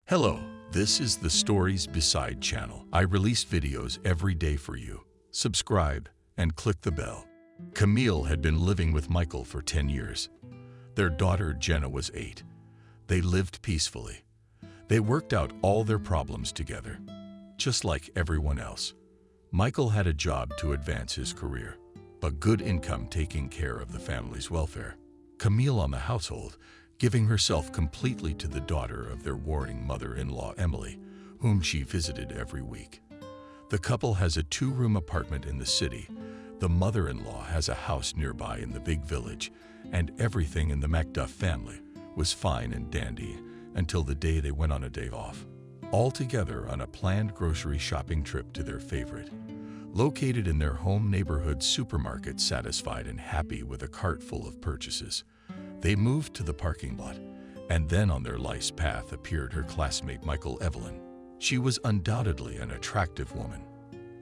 Hello, this is the Stories Beside channel. I release videos every day for you. Subscribe and click the bell. Camille had been living with Michael for 10 years. Their daughter Jenna was 8. They lived peacefully. They worked out all their problems together, just like everyone else. Michael had a job to advance his career, but good income taking care of the family's welfare. Camille on the household, giving herself completely to the daughter of their warring mother-in-law Emily, whom she visited every week. The couple has a 2-room apartment in the city. The mother-in-law has a house nearby in the big village, and everything in the Macduff family was fine and dandy until the day they went on a day off, all together on a planned grocery shopping trip to their favorite. Located in their home neighborhood supermarket, satisfied and happy with a cart full of purchases, they moved to the parking lot, and then on their life's path appeared her classmate Michael Evelyn. She was undoubtedly an attractive woman,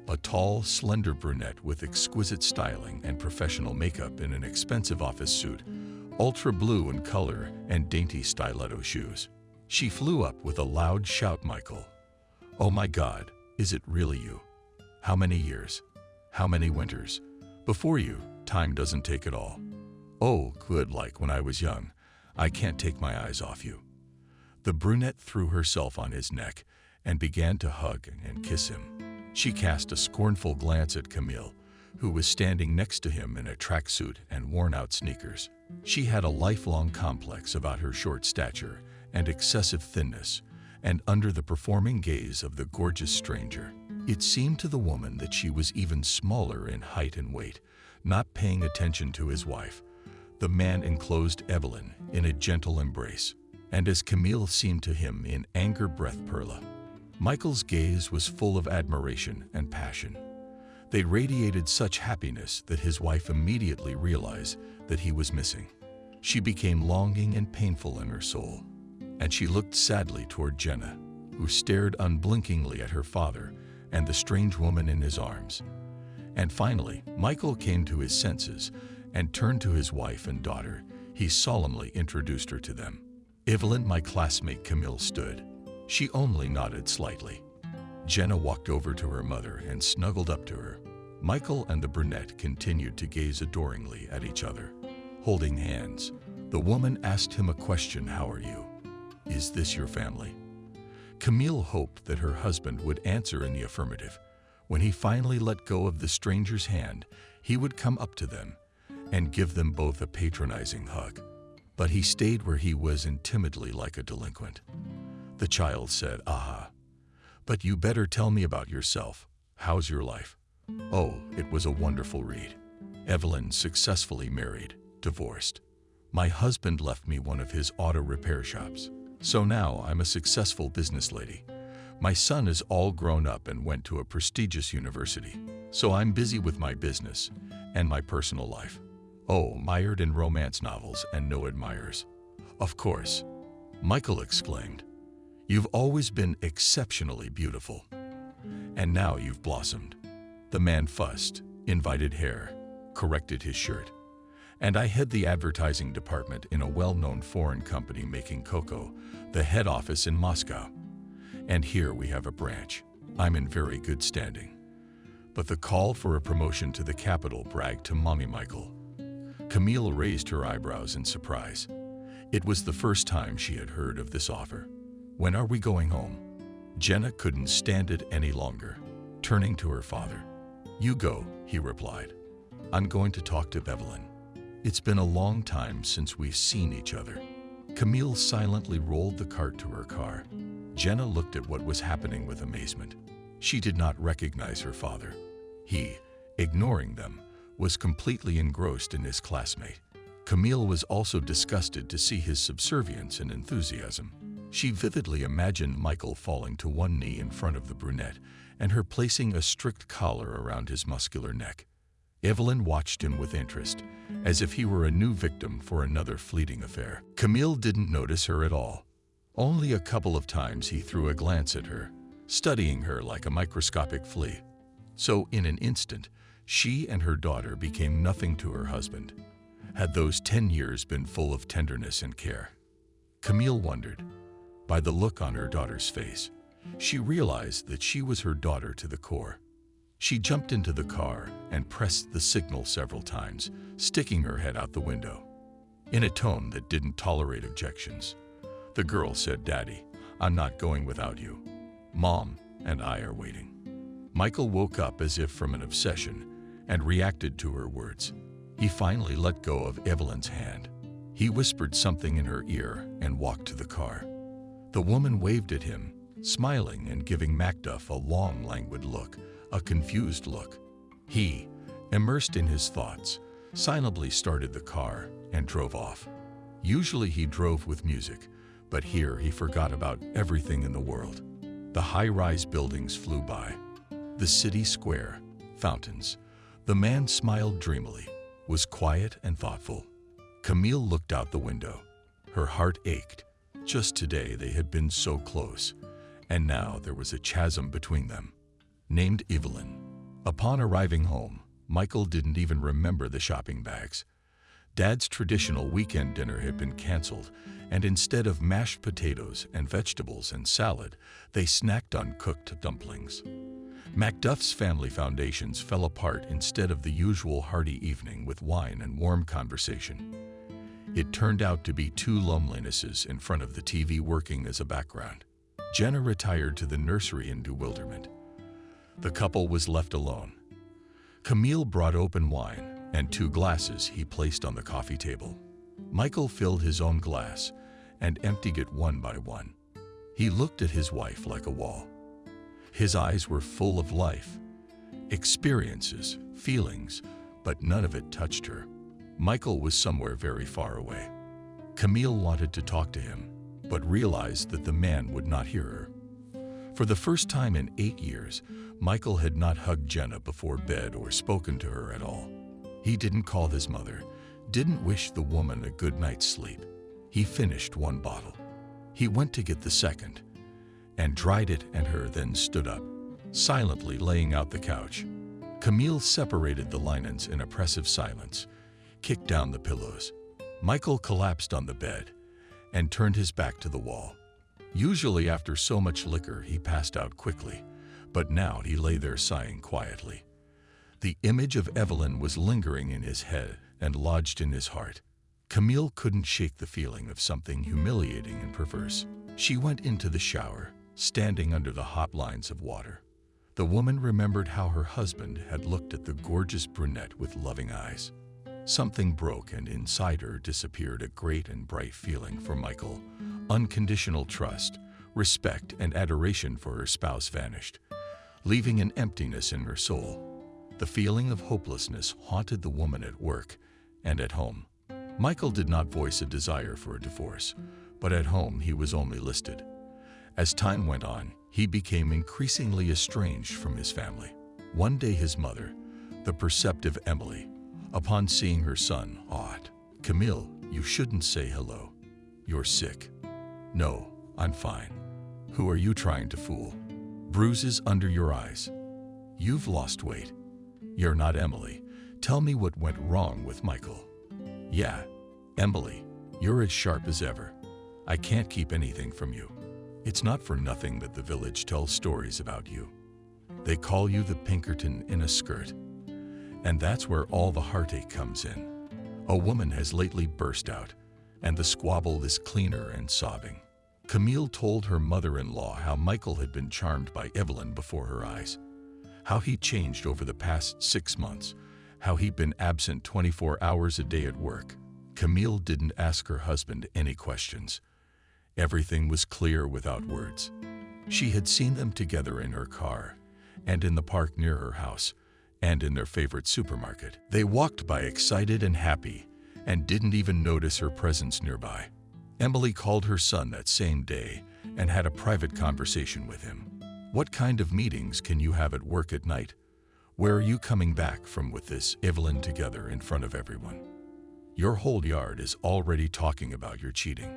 a tall, slender brunette with exquisite styling and professional makeup in an expensive office suit, ultra blue in color, and dainty stiletto shoes. She flew up with a loud shout, "Michael, oh my God, is it really you? How many years, how many winters? Before you, time doesn't take it all. Oh, good, like when I was young. I can't take my eyes off you." The brunette threw herself on his neck and began to hug and kiss him. She cast a scornful glance at Camille, who was standing next to him in a tracksuit and worn-out sneakers. She had a lifelong complex about her short stature and excessive thinness, and under the performing gaze of the gorgeous stranger, it seemed to the woman that she was even smaller in height and weight. Not paying attention to his wife, the man enclosed Evelyn in a gentle embrace, and as Camille seemed to him in anger breath Perla. Michael's gaze was full of admiration and passion. They radiated such happiness that his wife immediately realized that he was missing. She became longing and painful in her soul, and she looked sadly toward Jenna, who stared unblinkingly at her father and the strange woman in his arms. And finally, Michael came to his senses and turned to his wife and daughter. He solemnly introduced her to them. Evelyn, my classmate Camille, stood. She only nodded slightly. Jenna walked over to her mother and snuggled up to her. Michael and the brunette continued to gaze adoringly at each other. Holding hands, the woman asked him a question. "How are you? Is this your family?" Camille hoped that her husband would answer in the affirmative. When he finally let go of the stranger's hand, he would come up to them and give them both a patronizing hug. But he stayed where he was and timidly, like a delinquent. The child said, "Aha, but you better tell me about yourself. How's your life?" "Oh, it was a wonderful read. Evelyn successfully married, divorced. My husband left me one of his auto repair shops. So now I'm a successful business lady. My son is all grown up and went to a prestigious university. So I'm busy with my business and my personal life. Oh, mired in romance novels and no admirers." "Of course," Michael exclaimed. "You've always been exceptionally beautiful. And now you've blossomed." The man fussed, invited hair, corrected his shirt. "And I head the advertising department in a well-known foreign company making cocoa, the head office in Moscow. And here we have a branch. I'm in very good standing." But the call for a promotion to the capital bragged to Mommy Michael. Camille raised her eyebrows in surprise. It was the first time she had heard of this offer. "When are we going home?" Jenna couldn't stand it any longer. Turning to her father, "You go," he replied. "I'm going to talk to Evelyn. It's been a long time since we've seen each other." Camille silently rolled the cart to her car. Jenna looked at what was happening with amazement. She did not recognize her father. He, ignoring them, was completely engrossed in his classmate. Camille was also disgusted to see his subservience and enthusiasm. She vividly imagined Michael falling to one knee in front of the brunette and her placing a strict collar around his muscular neck. Evelyn watched him with interest, as if he were a new victim for another fleeting affair. Camille didn't notice her at all. Only a couple of times he threw a glance at her, studying her like a microscopic flea. So in an instant, she and her daughter became nothing to her husband. Had those 10 years been full of tenderness and care? Camille wondered, By the look on her daughter's face, she realized that she was her daughter to the core. She jumped into the car and pressed the signal several times, sticking her head out the window. In a tone that didn't tolerate objections, the girl said, "Daddy, I'm not going without you. Mom and I are waiting." Michael woke up as if from an obsession and reacted to her words. He finally let go of Evelyn's hand. He whispered something in her ear and walked to the car. The woman waved at him, smiling and giving Macduff a long, languid look, a confused look. He, immersed in his thoughts, silently started the car and drove off. Usually he drove with music, but here he forgot about everything in the world. The high-rise buildings flew by. The city square, fountains. The man smiled dreamily, was quiet and thoughtful. Camille looked out the window. Her heart ached. Just today they had been so close, and now there was a chasm between them. Named Evelyn. Upon arriving home, Michael didn't even remember the shopping bags. Dad's traditional weekend dinner had been canceled, and instead of mashed potatoes and vegetables and salad, they snacked on cooked dumplings. Macduff's family foundations fell apart instead of the usual hearty evening with wine and warm conversation. It turned out to be two lonelinesses in front of the TV working as a background. Jenna retired to the nursery in bewilderment. The couple was left alone. Camille brought open wine and 2 glasses he placed on the coffee table. Michael filled his own glass and emptied it one by one. He looked at his wife like a wall. His eyes were full of life, experiences, feelings, but none of it touched her. Michael was somewhere very far away. Camille wanted to talk to him, but realized that the man would not hear her. For the first time in 8 years, Michael had not hugged Jenna before bed or spoken to her at all. He didn't call his mother, didn't wish the woman a good night's sleep. He finished 1 bottle. He went to get the second, and dried it and her, then stood up, silently laying out the couch. Camille separated the linens in oppressive silence, kicked down the pillows. Michael collapsed on the bed and turned his back to the wall. Usually after so much liquor he passed out quickly, but now he lay there sighing quietly. The image of Evelyn was lingering in his head and lodged in his heart. Camille couldn't shake the feeling of something humiliating and perverse. She went into the shower, standing under the hot lines of water. The woman remembered how her husband had looked at the gorgeous brunette with loving eyes. Something broke, and inside her disappeared a great and bright feeling for Michael. Unconditional trust, respect, and adoration for her spouse vanished, leaving an emptiness in her soul. The feeling of hopelessness haunted the woman at work and at home. Michael did not voice a desire for a divorce, but at home he was only listed. As time went on, he became increasingly estranged from his family. One day his mother, the perceptive Emily, upon seeing her son, awed, "Camille, you shouldn't say hello. You're sick." "No, I'm fine." "Who are you trying to fool? Bruises under your eyes. You've lost weight. You're not Emily. Tell me what went wrong with Michael." "Yeah, Emily, you're as sharp as ever. I can't keep anything from you. It's not for nothing that the village tells stories about you. They call you the Pinkerton in a skirt. And that's where all the heartache comes in. A woman has lately burst out, and the squabble is cleaner and sobbing." Camille told her mother-in-law how Michael had been charmed by Evelyn before her eyes, how he changed over the past 6 months, how he'd been absent 24 hours a day at work. Camille didn't ask her husband any questions. Everything was clear without words. She had seen them together in her car, and in the park near her house, and in their favorite supermarket. They walked by excited and happy, and didn't even notice her presence nearby. Emily called her son that same day and had a private conversation with him. "What kind of meetings can you have at work at night? Where are you coming back from with this Evelyn together in front of everyone? Your whole yard is already talking about your cheating.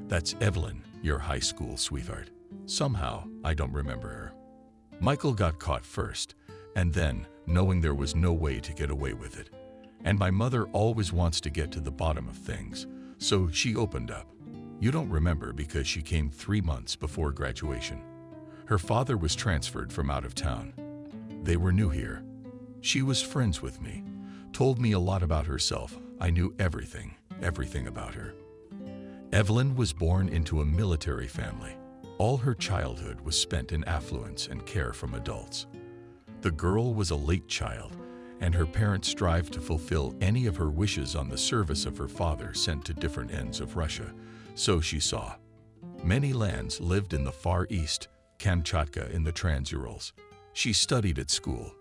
That's Evelyn, your high school sweetheart. Somehow, I don't remember her." Michael got caught first, and then, knowing there was no way to get away with it. And my mother always wants to get to the bottom of things, so she opened up. You don't remember because she came 3 months before graduation. Her father was transferred from out of town. They were new here. She was friends with me, told me a lot about herself. I knew everything about her. Evelyn was born into a military family. All her childhood was spent in affluence and care from adults. The girl was a late child, and her parents strived to fulfill any of her wishes on the service of her father sent to different ends of Russia. So she saw. Many lands lived in the Far East, Kamchatka in the Trans-Urals. She studied at school.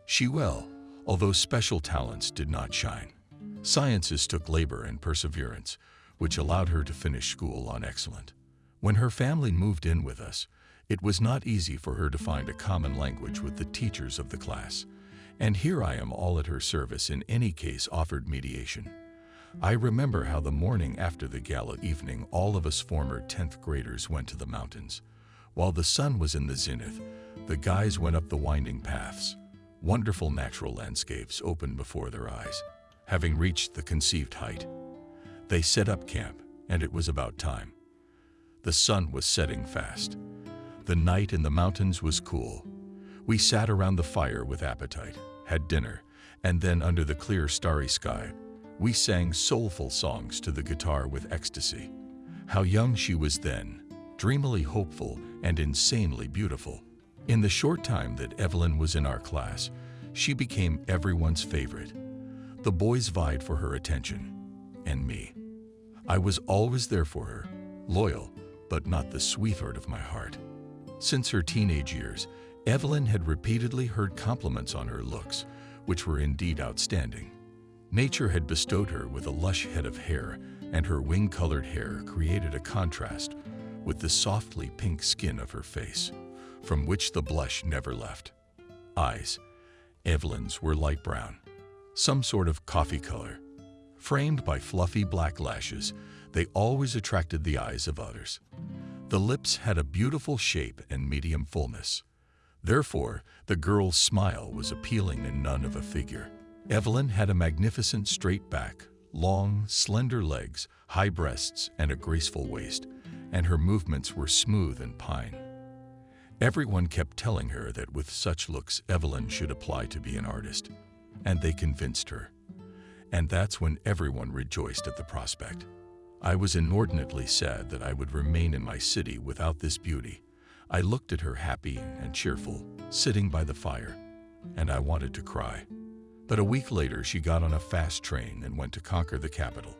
She well, although special talents did not shine. Sciences took labor and perseverance, which allowed her to finish school on excellent. When her family moved in with us, it was not easy for her to find a common language with the teachers of the class. And here I am, all at her service, in any case offered mediation. I remember how the morning after the gala evening all of us former 10th graders went to the mountains. While the sun was in the zenith, the guys went up the winding paths. Wonderful natural landscapes opened before their eyes. Having reached the conceived height, they set up camp, and it was about time. The sun was setting fast. The night in the mountains was cool. We sat around the fire with appetite, had dinner, and then under the clear starry sky, we sang soulful songs to the guitar with ecstasy. How young she was then, dreamily hopeful and insanely beautiful. In the short time that Evelyn was in our class, she became everyone's favorite. The boys vied for her attention, and me. I was always there for her, loyal, but not the sweetheart of my heart. Since her teenage years, Evelyn had repeatedly heard compliments on her looks, which were indeed outstanding. Nature had bestowed her with a lush head of hair, and her wing-colored hair created a contrast with the softly pink skin of her face, from which the blush never left. Eyes. Evelyn's were light brown, some sort of coffee color. Framed by fluffy black lashes, they always attracted the eyes of others. The lips had a beautiful shape and medium fullness. Therefore, the girl's smile was appealing and none of a figure. Evelyn had a magnificent straight back, long, slender legs, high breasts, and a graceful waist, and her movements were smooth and fine. Everyone kept telling her that with such looks Evelyn should apply to be an artist, and they convinced her. And that's when everyone rejoiced at the prospect. I was inordinately sad that I would remain in my city without this beauty. I looked at her happy and cheerful, sitting by the fire, and I wanted to cry. But a week later she got on a fast train and went to conquer the capital.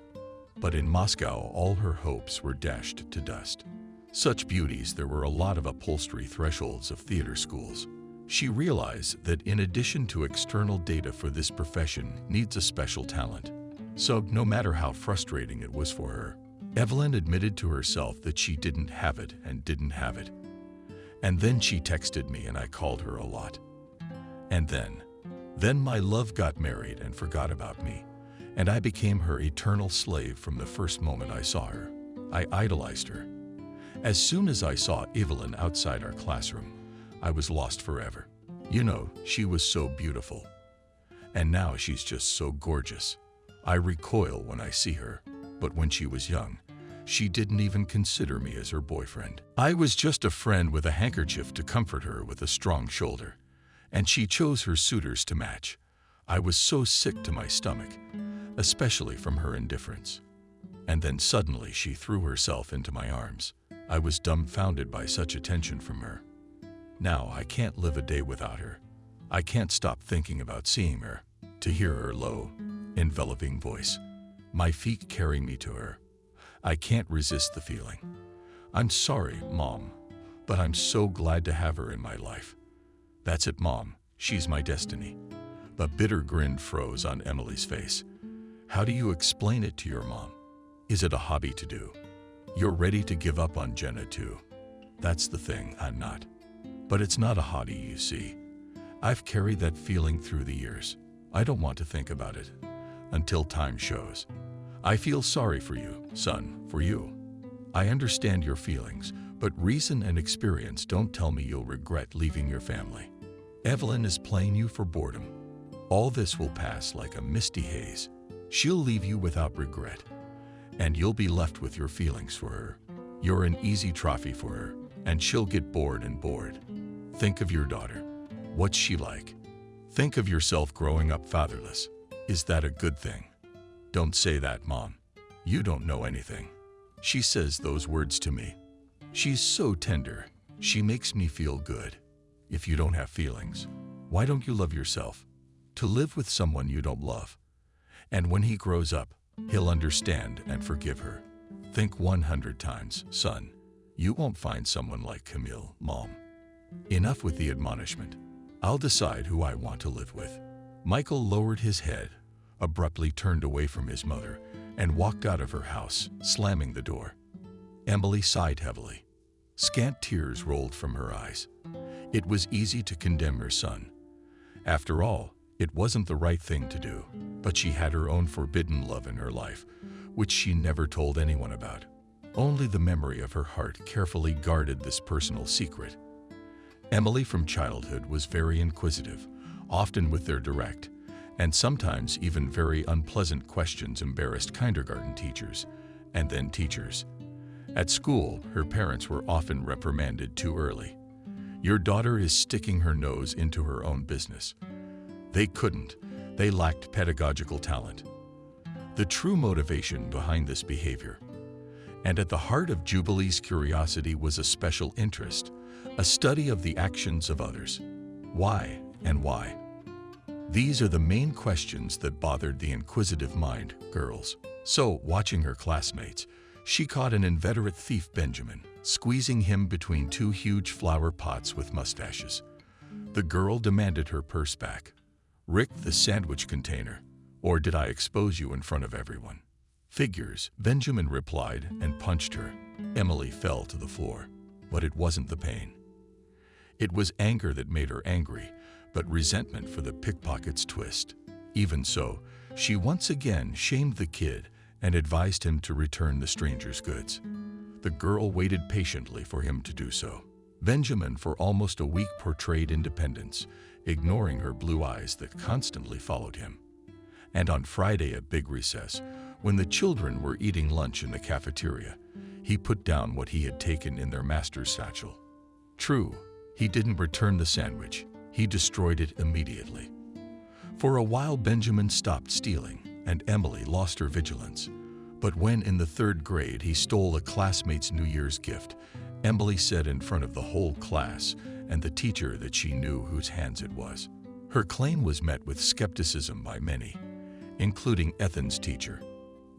But in Moscow all her hopes were dashed to dust. Such beauties, there were a lot of upholstery thresholds of theater schools. She realized that in addition to external data for this profession needs a special talent. So no matter how frustrating it was for her, Evelyn admitted to herself that she didn't have it and didn't have it. And then she texted me and I called her a lot. And then my love got married and forgot about me, and I became her eternal slave from the first moment I saw her. I idolized her. As soon as I saw Evelyn outside our classroom, I was lost forever. You know, she was so beautiful. And now she's just so gorgeous. I recoil when I see her, but when she was young, she didn't even consider me as her boyfriend. I was just a friend with a handkerchief to comfort her with a strong shoulder, and she chose her suitors to match. I was so sick to my stomach, especially from her indifference. And then suddenly she threw herself into my arms. I was dumbfounded by such attention from her. Now I can't live a day without her. I can't stop thinking about seeing her, to hear her low, enveloping voice. My feet carry me to her. I can't resist the feeling. I'm sorry, Mom, but I'm so glad to have her in my life. That's it, Mom. She's my destiny. A bitter grin froze on Emily's face. How do you explain it to your mom? Is it a hobby to do? You're ready to give up on Jenna too. That's the thing, I'm not. But it's not a hobby, you see. I've carried that feeling through the years. I don't want to think about it until time shows. I feel sorry for you, son, for you. I understand your feelings, but reason and experience don't tell me you'll regret leaving your family. Evelyn is playing you for boredom. All this will pass like a misty haze. She'll leave you without regret. and you'll be left with your feelings for her. You're an easy trophy for her, and she'll get bored and bored. Think of your daughter. What's she like? Think of yourself growing up fatherless. Is that a good thing? Don't say that, Mom. You don't know anything. She says those words to me. She's so tender. She makes me feel good. If you don't have feelings, why don't you love yourself? To live with someone you don't love. And when he grows up, he'll understand and forgive her. Think 100 times, son. You won't find someone like Camille, Mom. Enough with the admonishment. I'll decide who I want to live with. Michael lowered his head, abruptly turned away from his mother, and walked out of her house, slamming the door. Emily sighed heavily. Scant tears rolled from her eyes. It was easy to condemn her son. After all, it wasn't the right thing to do, but she had her own forbidden love in her life, which she never told anyone about. Only the memory of her heart carefully guarded this personal secret. Emily from childhood was very inquisitive, often with their direct, and sometimes even very unpleasant questions embarrassed kindergarten teachers, and then teachers. At school, her parents were often reprimanded too early. Your daughter is sticking her nose into her own business. They couldn't. They lacked pedagogical talent. The true motivation behind this behavior. And at the heart of Jubilee's curiosity was a special interest, a study of the actions of others. Why and why? These are the main questions that bothered the inquisitive mind, girls. So, watching her classmates, she caught an inveterate thief, Benjamin, squeezing him between two huge flower pots with mustaches. The girl demanded her purse back. Rick, the sandwich container. Or did I expose you in front of everyone? Figures, Benjamin replied and punched her. Emily fell to the floor, but it wasn't the pain. It was anger that made her angry, but resentment for the pickpocket's twist. Even so, she once again shamed the kid and advised him to return the stranger's goods. The girl waited patiently for him to do so. Benjamin for almost a week portrayed independence, ignoring her blue eyes that constantly followed him. And on Friday at big recess, when the children were eating lunch in the cafeteria, he put down what he had taken in their master's satchel. True, he didn't return the sandwich. He destroyed it immediately. For a while, Benjamin stopped stealing, and Emily lost her vigilance. But when in the 3rd grade he stole a classmate's New Year's gift, Emily said in front of the whole class and the teacher that she knew whose hands it was. Her claim was met with skepticism by many, including Ethan's teacher.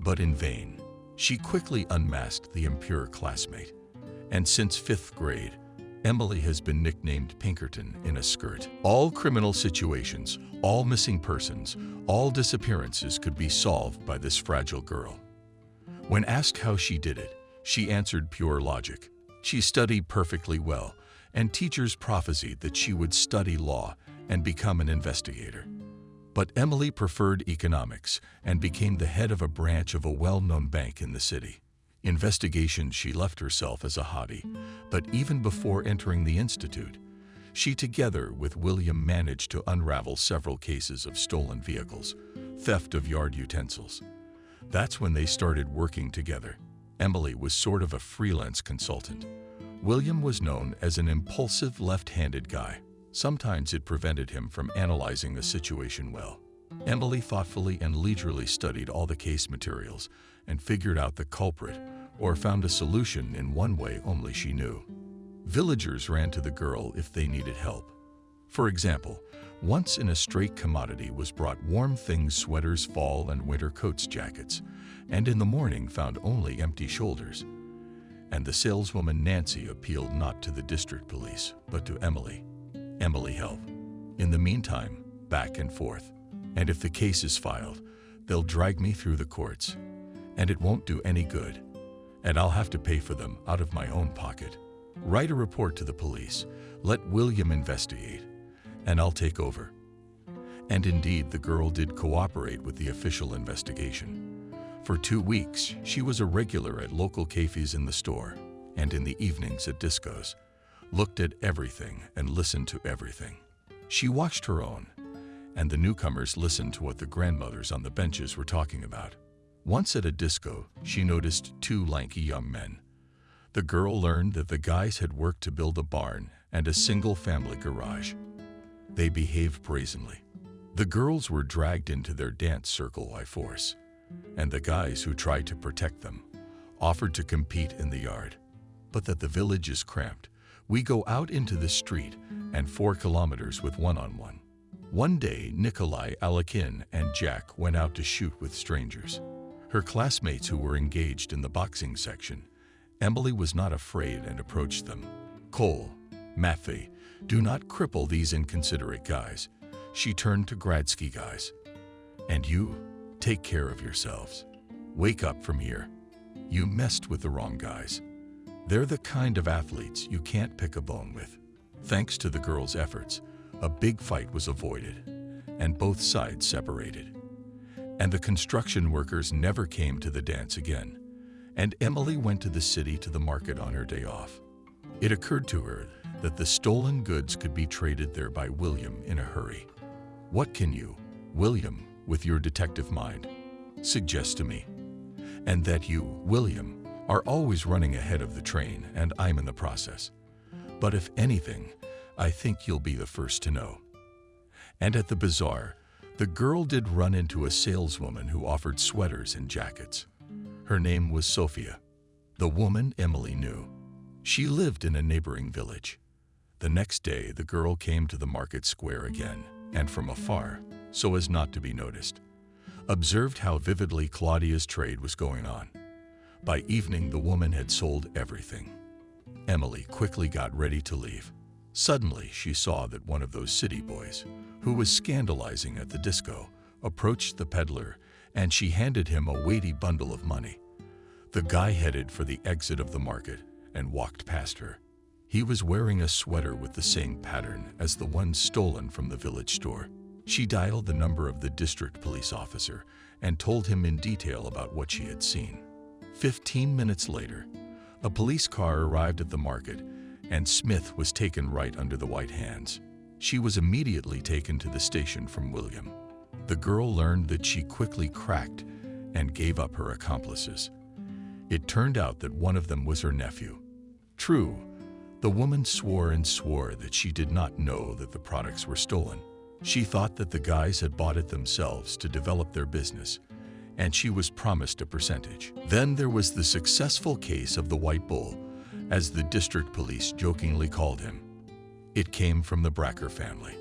But in vain. She quickly unmasked the impure classmate. And since 5th grade, Emily has been nicknamed Pinkerton in a skirt. All criminal situations, all missing persons, all disappearances could be solved by this fragile girl. When asked how she did it, she answered pure logic. She studied perfectly well, and teachers prophesied that she would study law and become an investigator. But Emily preferred economics and became the head of a branch of a well-known bank in the city. Investigations she left herself as a hobby, but even before entering the institute, she together with William managed to unravel several cases of stolen vehicles, theft of yard utensils. That's when they started working together. Emily was sort of a freelance consultant. William was known as an impulsive left-handed guy. Sometimes it prevented him from analyzing the situation well. Emily thoughtfully and leisurely studied all the case materials and figured out the culprit or found a solution in one way only she knew. Villagers ran to the girl if they needed help. For example, once in a straight commodity was brought warm things, sweaters, fall and winter coats, jackets, and in the morning found only empty shoulders. And the saleswoman Nancy appealed not to the district police, but to Emily. Emily helped. In the meantime, back and forth. And if the case is filed, they'll drag me through the courts. And it won't do any good. And I'll have to pay for them out of my own pocket. Write a report to the police. Let William investigate. And I'll take over. And indeed, the girl did cooperate with the official investigation. For 2 weeks, she was a regular at local cafes in the store and in the evenings at discos. Looked at everything and listened to everything. She watched her own, and the newcomers listened to what the grandmothers on the benches were talking about. Once at a disco, she noticed two lanky young men. The girl learned that the guys had worked to build a barn and a single-family garage. They behaved brazenly. The girls were dragged into their dance circle by force, and the guys who tried to protect them offered to compete in the yard. But that the village is cramped, we go out into the street and 4 kilometers with one-on-one. One day, Nikolai, Alakin, and Jack went out to shoot with strangers. Her classmates who were engaged in the boxing section. Emily was not afraid and approached them. Cole, Maffei, do not cripple these inconsiderate guys. She turned to Gradsky guys. And you, take care of yourselves. Wake up from here. You messed with the wrong guys. They're the kind of athletes you can't pick a bone with. Thanks to the girls' efforts, a big fight was avoided, and both sides separated. And the construction workers never came to the dance again, and Emily went to the city to the market on her day off. It occurred to her that the stolen goods could be traded there by William in a hurry. What can you, William, with your detective mind, suggest to me? And that you, William, are always running ahead of the train and I'm in the process. But if anything, I think you'll be the first to know. And at the bazaar, the girl did run into a saleswoman who offered sweaters and jackets. Her name was Sophia. The woman Emily knew. She lived in a neighboring village. The next day, the girl came to the market square again, and from afar, so as not to be noticed, observed how vividly Claudia's trade was going on. By evening, the woman had sold everything. Emily quickly got ready to leave. Suddenly, she saw that one of those city boys, who was scandalizing at the disco, approached the peddler, and she handed him a weighty bundle of money. The guy headed for the exit of the market and walked past her. He was wearing a sweater with the same pattern as the one stolen from the village store. She dialed the number of the district police officer and told him in detail about what she had seen. 15 minutes later, a police car arrived at the market, and Smith was taken right under the white hands. She was immediately taken to the station from William. The girl learned that she quickly cracked and gave up her accomplices. It turned out that one of them was her nephew. True, the woman swore and swore that she did not know that the products were stolen. She thought that the guys had bought it themselves to develop their business, and she was promised a percentage. Then there was the successful case of the White Bull, as the district police jokingly called him. It came from the Bracker family,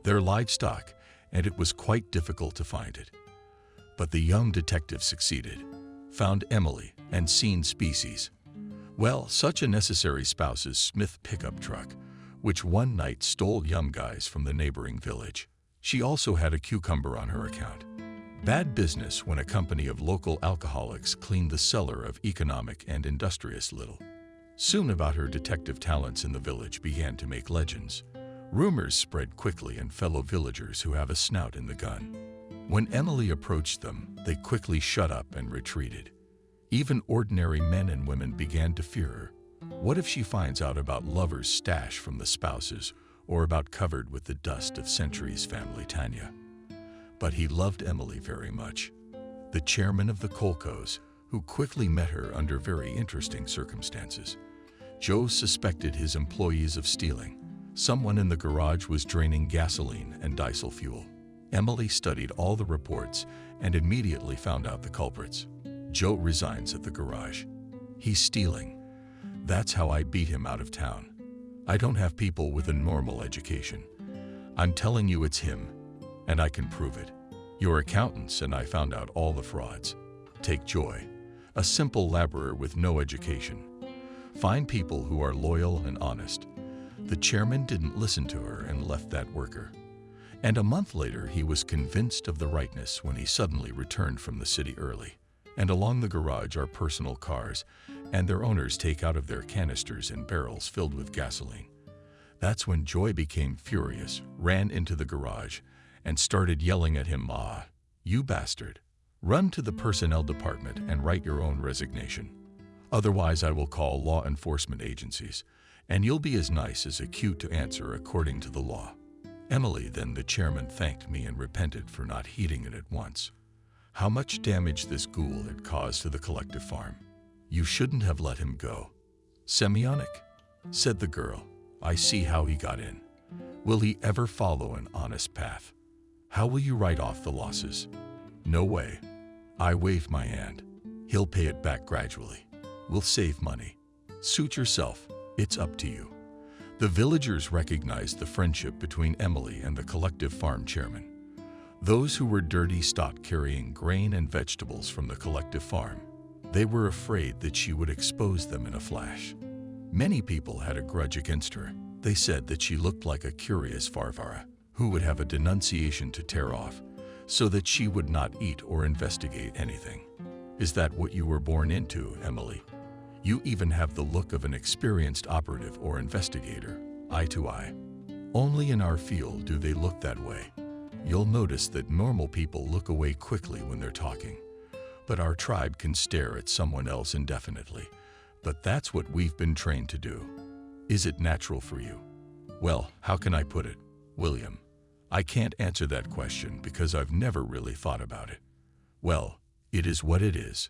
their livestock, and it was quite difficult to find it. But the young detective succeeded, found Emily, and seen species. Well, such a necessary spouse's Smith pickup truck, which one night stole young guys from the neighboring village. She also had a cucumber on her account. Bad business when a company of local alcoholics cleaned the cellar of economic and industrious Little. Soon about her detective talents in the village began to make legends. Rumors spread quickly, and fellow villagers who have a snout in the gun. When Emily approached them, they quickly shut up and retreated. Even ordinary men and women began to fear her. What if she finds out about lovers' stash from the spouses, or about covered with the dust of centuries family Tanya? But he loved Emily very much. The chairman of the Kolkos, who quickly met her under very interesting circumstances. Joe suspected his employees of stealing. Someone in the garage was draining gasoline and diesel fuel. Emily studied all the reports and immediately found out the culprits. Joe resigns at the garage. He's stealing. That's how I beat him out of town. I don't have people with a normal education. I'm telling you it's him, and I can prove it. Your accountants and I found out all the frauds. Take Joy, a simple laborer with no education. Find people who are loyal and honest. The chairman didn't listen to her and left that worker. And a month later, he was convinced of the rightness when he suddenly returned from the city early. And along the garage are personal cars, and their owners take out of their canisters and barrels filled with gasoline. That's when Joy became furious, ran into the garage, and started yelling at him, "Ah, you bastard. Run to the personnel department and write your own resignation. Otherwise, I will call law enforcement agencies, and you'll be as nice as acute to answer according to the law." Emily, then the chairman, thanked me and repented for not heeding it at once. how much damage this ghoul had caused to the collective farm. "You shouldn't have let him go." "Semyonich," said the girl, "I see how he got in. Will he ever follow an honest path? How will you write off the losses?" "No way." I waved my hand. "He'll pay it back gradually. We'll save money. Suit yourself. It's up to you." The villagers recognized the friendship between Emily and the collective farm chairman. Those who were dirty stopped carrying grain and vegetables from the collective farm. They were afraid that she would expose them in a flash. Many people had a grudge against her. They said that she looked like a curious Varvara who would have a denunciation to tear off so that she would not eat or investigate anything. "Is that what you were born into, Emily? You even have the look of an experienced operative or investigator, eye to eye. Only in our field do they look that way. You'll notice that normal people look away quickly when they're talking, but our tribe can stare at someone else indefinitely. But that's what we've been trained to do. Is it natural for you?" "Well, how can I put it, William? I can't answer that question because I've never really thought about it. Well, it is what it is.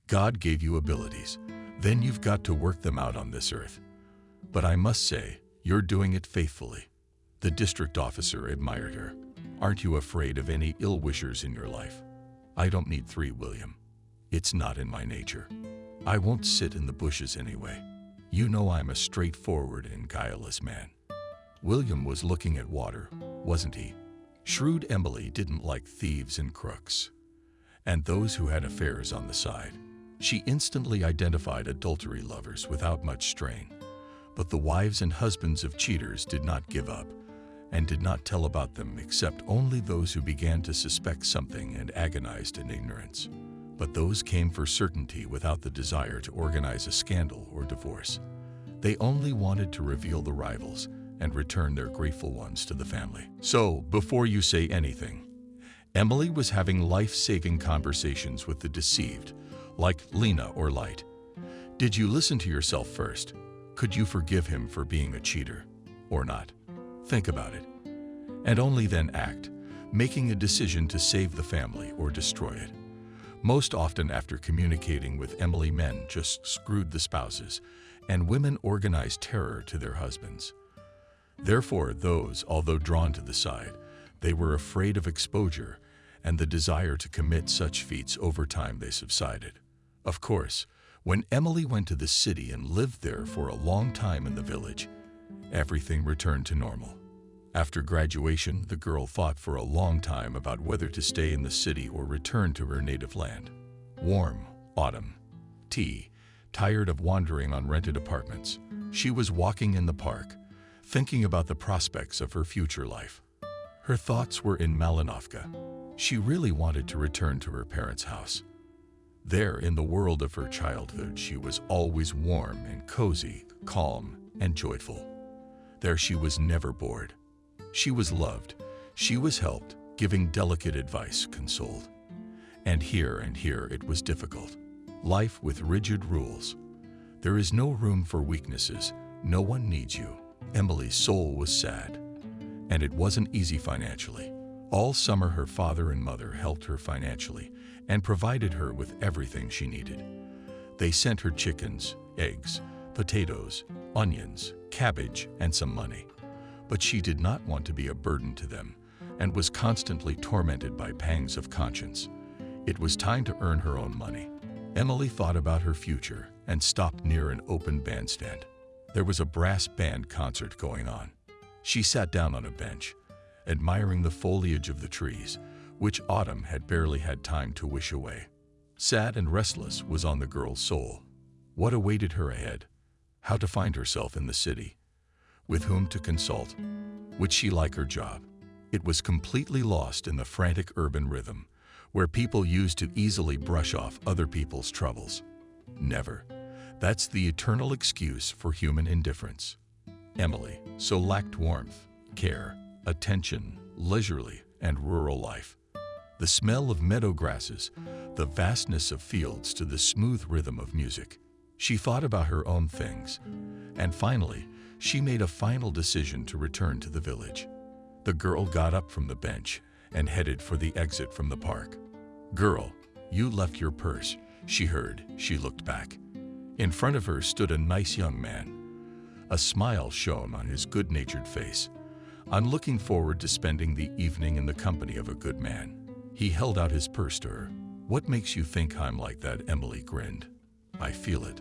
God gave you abilities. Then you've got to work them out on this earth. But I must say, you're doing it faithfully." The district officer admired her. "Aren't you afraid of any ill-wishers in your life?" "I don't need 3, William. It's not in my nature. I won't sit in the bushes anyway. You know I'm a straightforward and guileless man." William was looking at water, wasn't he? Shrewd Emily didn't like thieves and crooks, and those who had affairs on the side. She instantly identified adultery lovers without much strain. But the wives and husbands of cheaters did not give up, and did not tell about them except only those who began to suspect something and agonized in ignorance. But those came for certainty without the desire to organize a scandal or divorce. They only wanted to reveal the rivals and return their grateful ones to the family. So, before you say anything, Emily was having life-saving conversations with the deceived, like Lena or Light. Did you listen to yourself first? Could you forgive him for being a cheater, or not? Think about it, and only then act, making a decision to save the family or destroy it. Most often after communicating with Emily, men just screwed the spouses, and women organized terror to their husbands. Therefore, those, although drawn to the side, they were afraid of exposure, and the desire to commit such feats over time they subsided. Of course, when Emily went to the city and lived there for a long time in the village, everything returned to normal. After graduation, the girl thought for a long time about whether to stay in the city or return to her native land. Warm, autumn, tea, tired of wandering on rented apartments, she was walking in the park, thinking about the prospects of her future life. Her thoughts were in Malinovka. She really wanted to return to her parents' house. There, in the world of her childhood, she was always warm and cozy, calm and joyful. There she was never bored. She was loved, she was helped, giving delicate advice, consoled. And here it was difficult. Life with rigid rules. There is no room for weaknesses. No one needs you. Emily's soul was sad, and it wasn't easy financially. All summer her father and mother helped her financially and provided her with everything she needed. They sent her chickens, eggs, potatoes, onions, cabbage, and some money. But she did not want to be a burden to them and was constantly tormented by pangs of conscience. It was time to earn her own money. Emily thought about her future and stopped near an open bandstand. There was a brass band concert going on. She sat down on a bench, admiring the foliage of the trees, which autumn had barely had time to wish away. Sad and restless was on the girl's soul. What awaited her ahead? How to find herself in the city? With whom to consult? Would she like her job? It was completely lost in the frantic urban rhythm, where people used to easily brush off other people's troubles. Never. That's the eternal excuse for human indifference. Emily so lacked warmth, care, attention, leisurely and rural life. The smell of meadow grasses, the vastness of fields to the smooth rhythm of music. She thought about her own things, and finally, she made a final decision to return to the village. The girl got up from the bench and headed for the exit from the park. "Girl, you left your purse," she heard. She looked back. In front of her stood a nice young man. A smile shone on his good-natured face. "I'm looking forward to spending the evening in the company of a good man." He held out his purse to her. "What makes you think I'm like that?" Emily grinned. "I feel it,"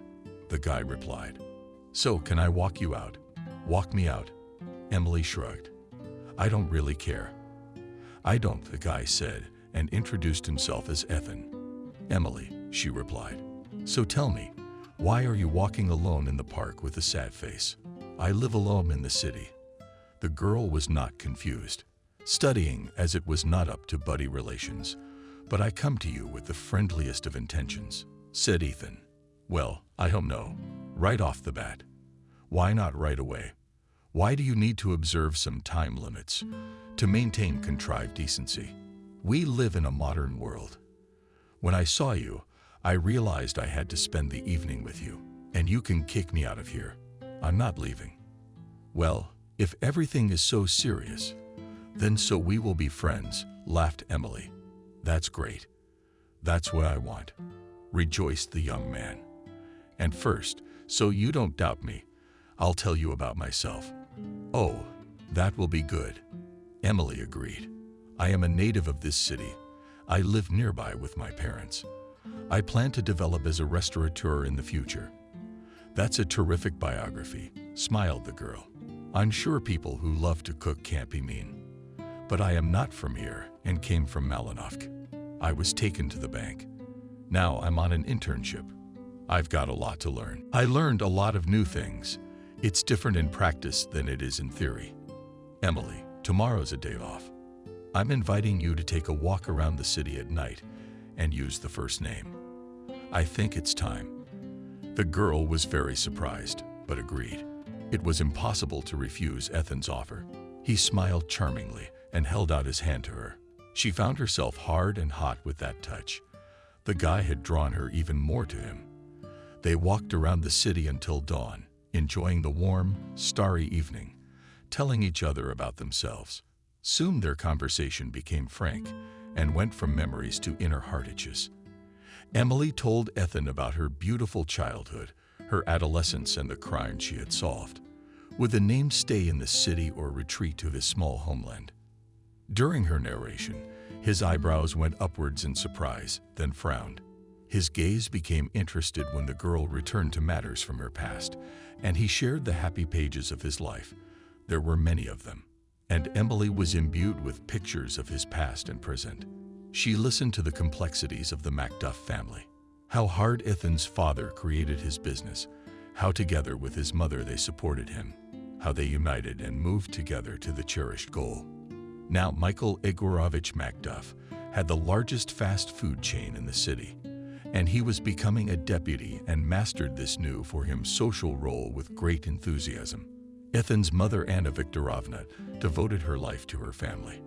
the guy replied. "So, can I walk you out?" "Walk me out?" Emily shrugged. "I don't really care." "I don't," the guy said, and introduced himself as Ethan. "Emily," she replied. "So tell me, why are you walking alone in the park with a sad face?" "I live alone in the city." The girl was not confused, studying as it was not up to buddy relations. "But I come to you with the friendliest of intentions," said Ethan. "Well, I don't know. Right off the bat. Why not right away? Why do you need to observe some time limits to maintain contrived decency? We live in a modern world. When I saw you, I realized I had to spend the evening with you, and you can kick me out of here. I'm not leaving." "Well, if everything is so serious, then so we will be friends," laughed Emily. "That's great. That's what I want," rejoiced the young man. "And first, so you don't doubt me, I'll tell you about myself." "Oh, that will be good," Emily agreed. "I am a native of this city. I live nearby with my parents. I plan to develop as a restaurateur in the future." "That's a terrific biography," smiled the girl. "I'm sure people who love to cook can't be mean. But I am not from here and came from Malinovsk. I was taken to the bank. Now I'm on an internship. I've got a lot to learn. I learned a lot of new things. It's different in practice than it is in theory." "Emily, tomorrow's a day off. I'm inviting you to take a walk around the city at night and use the first name. I think it's time." The girl was very surprised, but agreed. It was impossible to refuse Ethan's offer. He smiled charmingly and held out his hand to her. She found herself hard and hot with that touch. The guy had drawn her even more to him. They walked around the city until dawn, enjoying the warm, starry evening, telling each other about themselves. Soon their conversation became frank and went from memories to inner heart itches. Emily told Ethan about her beautiful childhood, her adolescence, and the crimes she had solved. Would the name stay in the city or retreat to his small homeland? During her narration, his eyebrows went upwards in surprise, then frowned. His gaze became interested when the girl returned to matters from her past, and he shared the happy pages of his life. There were many of them, and Emily was imbued with pictures of his past and present. She listened to the complexities of the Macduff family, how hard Ethan's father created his business, how together with his mother they supported him, how they united and moved together to the cherished goal. Now Michael Igorovich Macduff had the largest fast food chain in the city, and he was becoming a deputy and mastered this new for him social role with great enthusiasm. Ethan's mother, Anna Viktorovna, devoted her life to her family.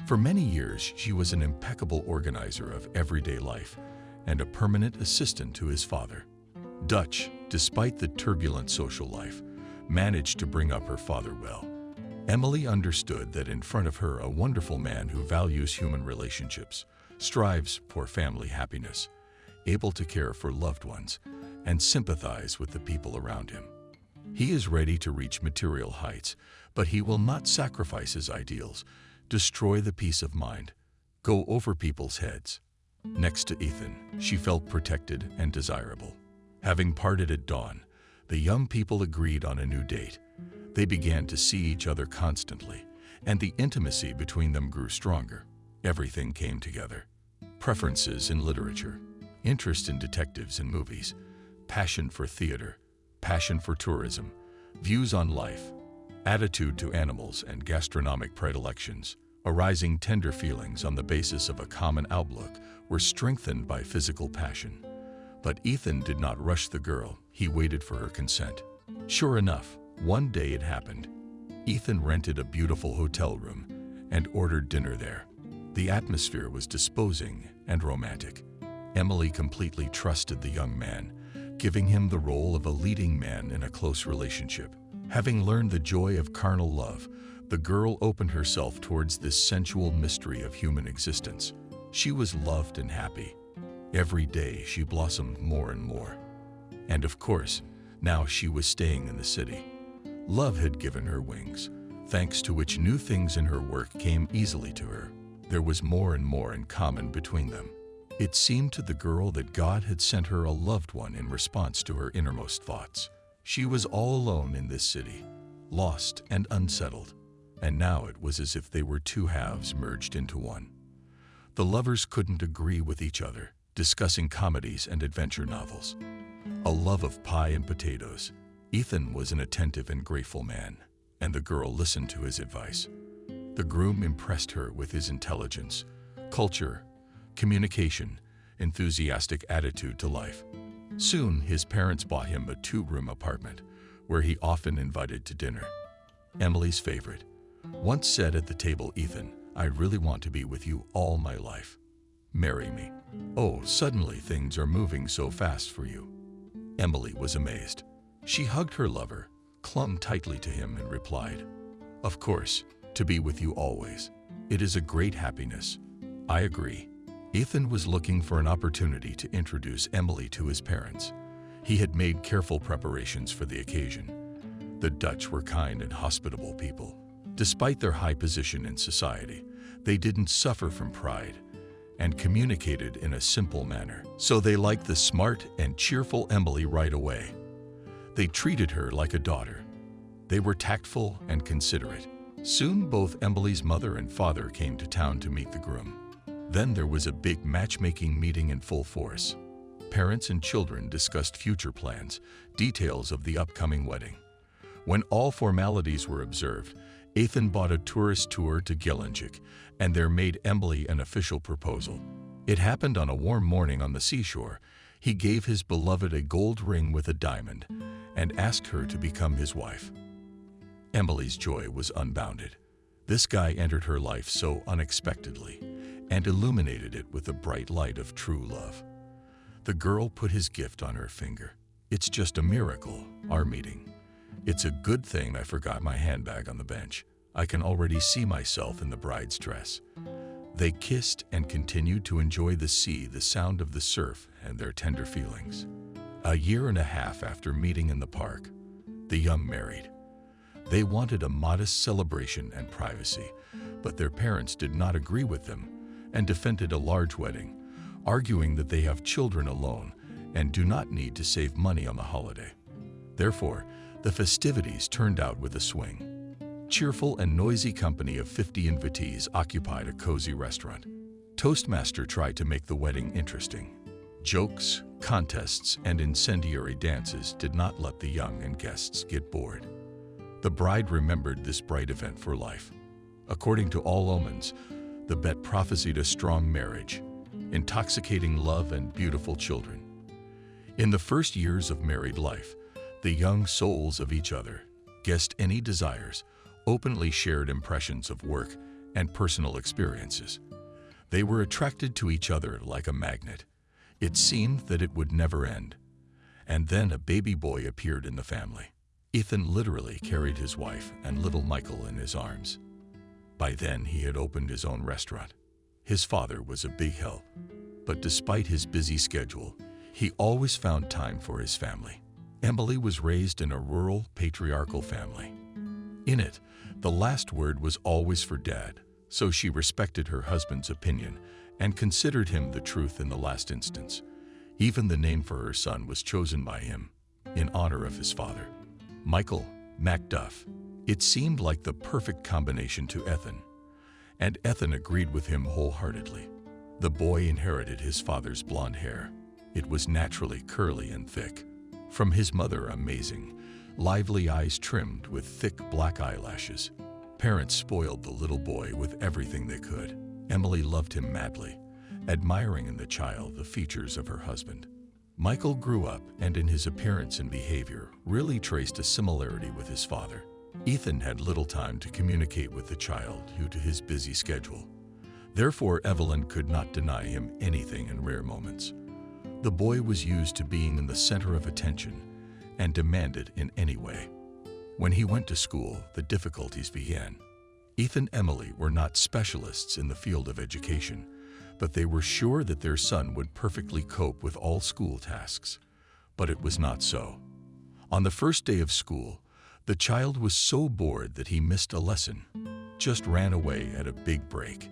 For many years, she was an impeccable organizer of everyday life and a permanent assistant to his father. Dutch, despite the turbulent social life, managed to bring up her father well. Emily understood that in front of her a wonderful man who values human relationships, strives for family happiness, able to care for loved ones, and sympathize with the people around him. He is ready to reach material heights, but he will not sacrifice his ideals, destroy the peace of mind, go over people's heads. Next to Ethan, she felt protected and desirable. Having parted at dawn, the young people agreed on a new date. They began to see each other constantly, and the intimacy between them grew stronger. Everything came together. Preferences in literature, interest in detectives and movies, passion for theater, passion for tourism, views on life, attitude to animals, and gastronomic predilections, arising tender feelings on the basis of a common outlook, were strengthened by physical passion. But Ethan did not rush the girl. He waited for her consent. Sure enough, one day it happened. Ethan rented a beautiful hotel room and ordered dinner there. The atmosphere was disposing and romantic. Emily completely trusted the young man, giving him the role of a leading man in a close relationship. Having learned the joy of carnal love, the girl opened herself towards this sensual mystery of human existence. She was loved and happy. Every day she blossomed more and more. And of course, now she was staying in the city. Love had given her wings, thanks to which new things in her work came easily to her. There was more and more in common between them. It seemed to the girl that God had sent her a loved one in response to her innermost thoughts. She was all alone in this city, lost and unsettled, and now it was as if they were two halves merged into one. The lovers couldn't agree with each other, discussing comedies and adventure novels. A love of pie and potatoes. Ethan was an attentive and grateful man, and the girl listened to his advice. The groom impressed her with his intelligence, culture, communication, enthusiastic attitude to life. Soon, his parents bought him a 2-room apartment, where he often invited to dinner. Emily's favorite once said at the table, "Ethan, I really want to be with you all my life. Marry me." "Oh, suddenly things are moving so fast for you." Emily was amazed. She hugged her lover, clung tightly to him, and replied, "Of course, to be with you always. It is a great happiness." "I agree." Ethan was looking for an opportunity to introduce Emily to his parents. He had made careful preparations for the occasion. The Dutch were kind and hospitable people. Despite their high position in society, they didn't suffer from pride and communicated in a simple manner. So they liked the smart and cheerful Emily right away. They treated her like a daughter. They were tactful and considerate. Soon both Emily's mother and father came to town to meet the groom. Then there was a big matchmaking meeting in full force. Parents and children discussed future plans, details of the upcoming wedding. When all formalities were observed, Ethan bought a tourist tour to Gelendzhik, and there made Emily an official proposal. It happened on a warm morning on the seashore. He gave his beloved a gold ring with a diamond and asked her to become his wife. Emily's joy was unbounded. This guy entered her life so unexpectedly and illuminated it with the bright light of true love. The girl put his gift on her finger. "It's just a miracle, our meeting. It's a good thing I forgot my handbag on the bench. I can already see myself in the bride's dress." They kissed and continued to enjoy the sea, the sound of the surf, and their tender feelings. A year and a half after meeting in the park, the young married. They wanted a modest celebration and privacy, but their parents did not agree with them and defended a large wedding, arguing that they have children alone and do not need to save money on the holiday. Therefore, the festivities turned out with a swing. Cheerful and noisy company of 50 invitees occupied a cozy restaurant. Toastmaster tried to make the wedding interesting. Jokes, contests, and incendiary dances did not let the young and guests get bored. The bride remembered this bright event for life. According to all omens, the bet prophesied a strong marriage, intoxicating love, and beautiful children. In the first years of married life, the young souls of each other guessed any desires, openly shared impressions of work and personal experiences. They were attracted to each other like a magnet. It seemed that it would never end. And then a baby boy appeared in the family. Ethan literally carried his wife and little Michael in his arms. By then, he had opened his own restaurant. His father was a big help, but despite his busy schedule, he always found time for his family. Emily was raised in a rural, patriarchal family. In it, the last word was always for Dad, so she respected her husband's opinion and considered him the truth in the last instance. Even the name for her son was chosen by him, in honor of his father. Michael Macduff. It seemed like the perfect combination to Ethan, and Ethan agreed with him wholeheartedly. The boy inherited his father's blonde hair. It was naturally curly and thick. From his mother, amazing, lively eyes trimmed with thick black eyelashes. Parents spoiled the little boy with everything they could. Emily loved him madly, admiring in the child the features of her husband. Michael grew up and in his appearance and behavior really traced a similarity with his father. Ethan had little time to communicate with the child due to his busy schedule. Therefore, Evelyn could not deny him anything in rare moments. The boy was used to being in the center of attention and demanded in any way. When he went to school, the difficulties began. Ethan and Emily were not specialists in the field of education, but they were sure that their son would perfectly cope with all school tasks. But it was not so. On the first day of school, the child was so bored that he missed a lesson, just ran away at a big break.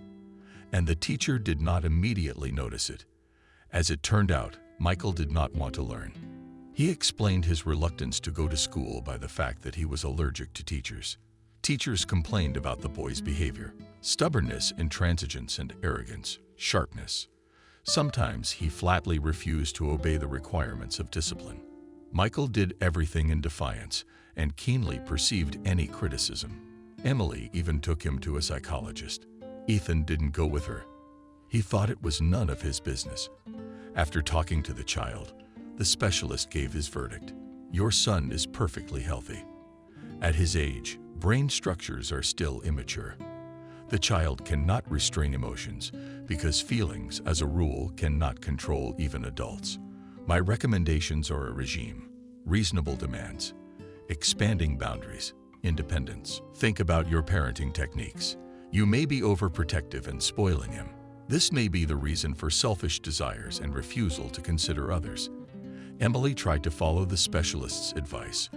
And the teacher did not immediately notice it. As it turned out, Michael did not want to learn. He explained his reluctance to go to school by the fact that he was allergic to teachers. Teachers complained about the boy's behavior: stubbornness, intransigence, and arrogance, sharpness. Sometimes he flatly refused to obey the requirements of discipline. Michael did everything in defiance and keenly perceived any criticism. Emily even took him to a psychologist. Ethan didn't go with her. He thought it was none of his business. After talking to the child, the specialist gave his verdict: "Your son is perfectly healthy. At his age, brain structures are still immature. The child cannot restrain emotions because feelings, as a rule, cannot control even adults. My recommendations are a regime, reasonable demands, expanding boundaries, independence. Think about your parenting techniques. You may be overprotective and spoiling him. This may be the reason for selfish desires and refusal to consider others." Emily tried to follow the specialist's advice,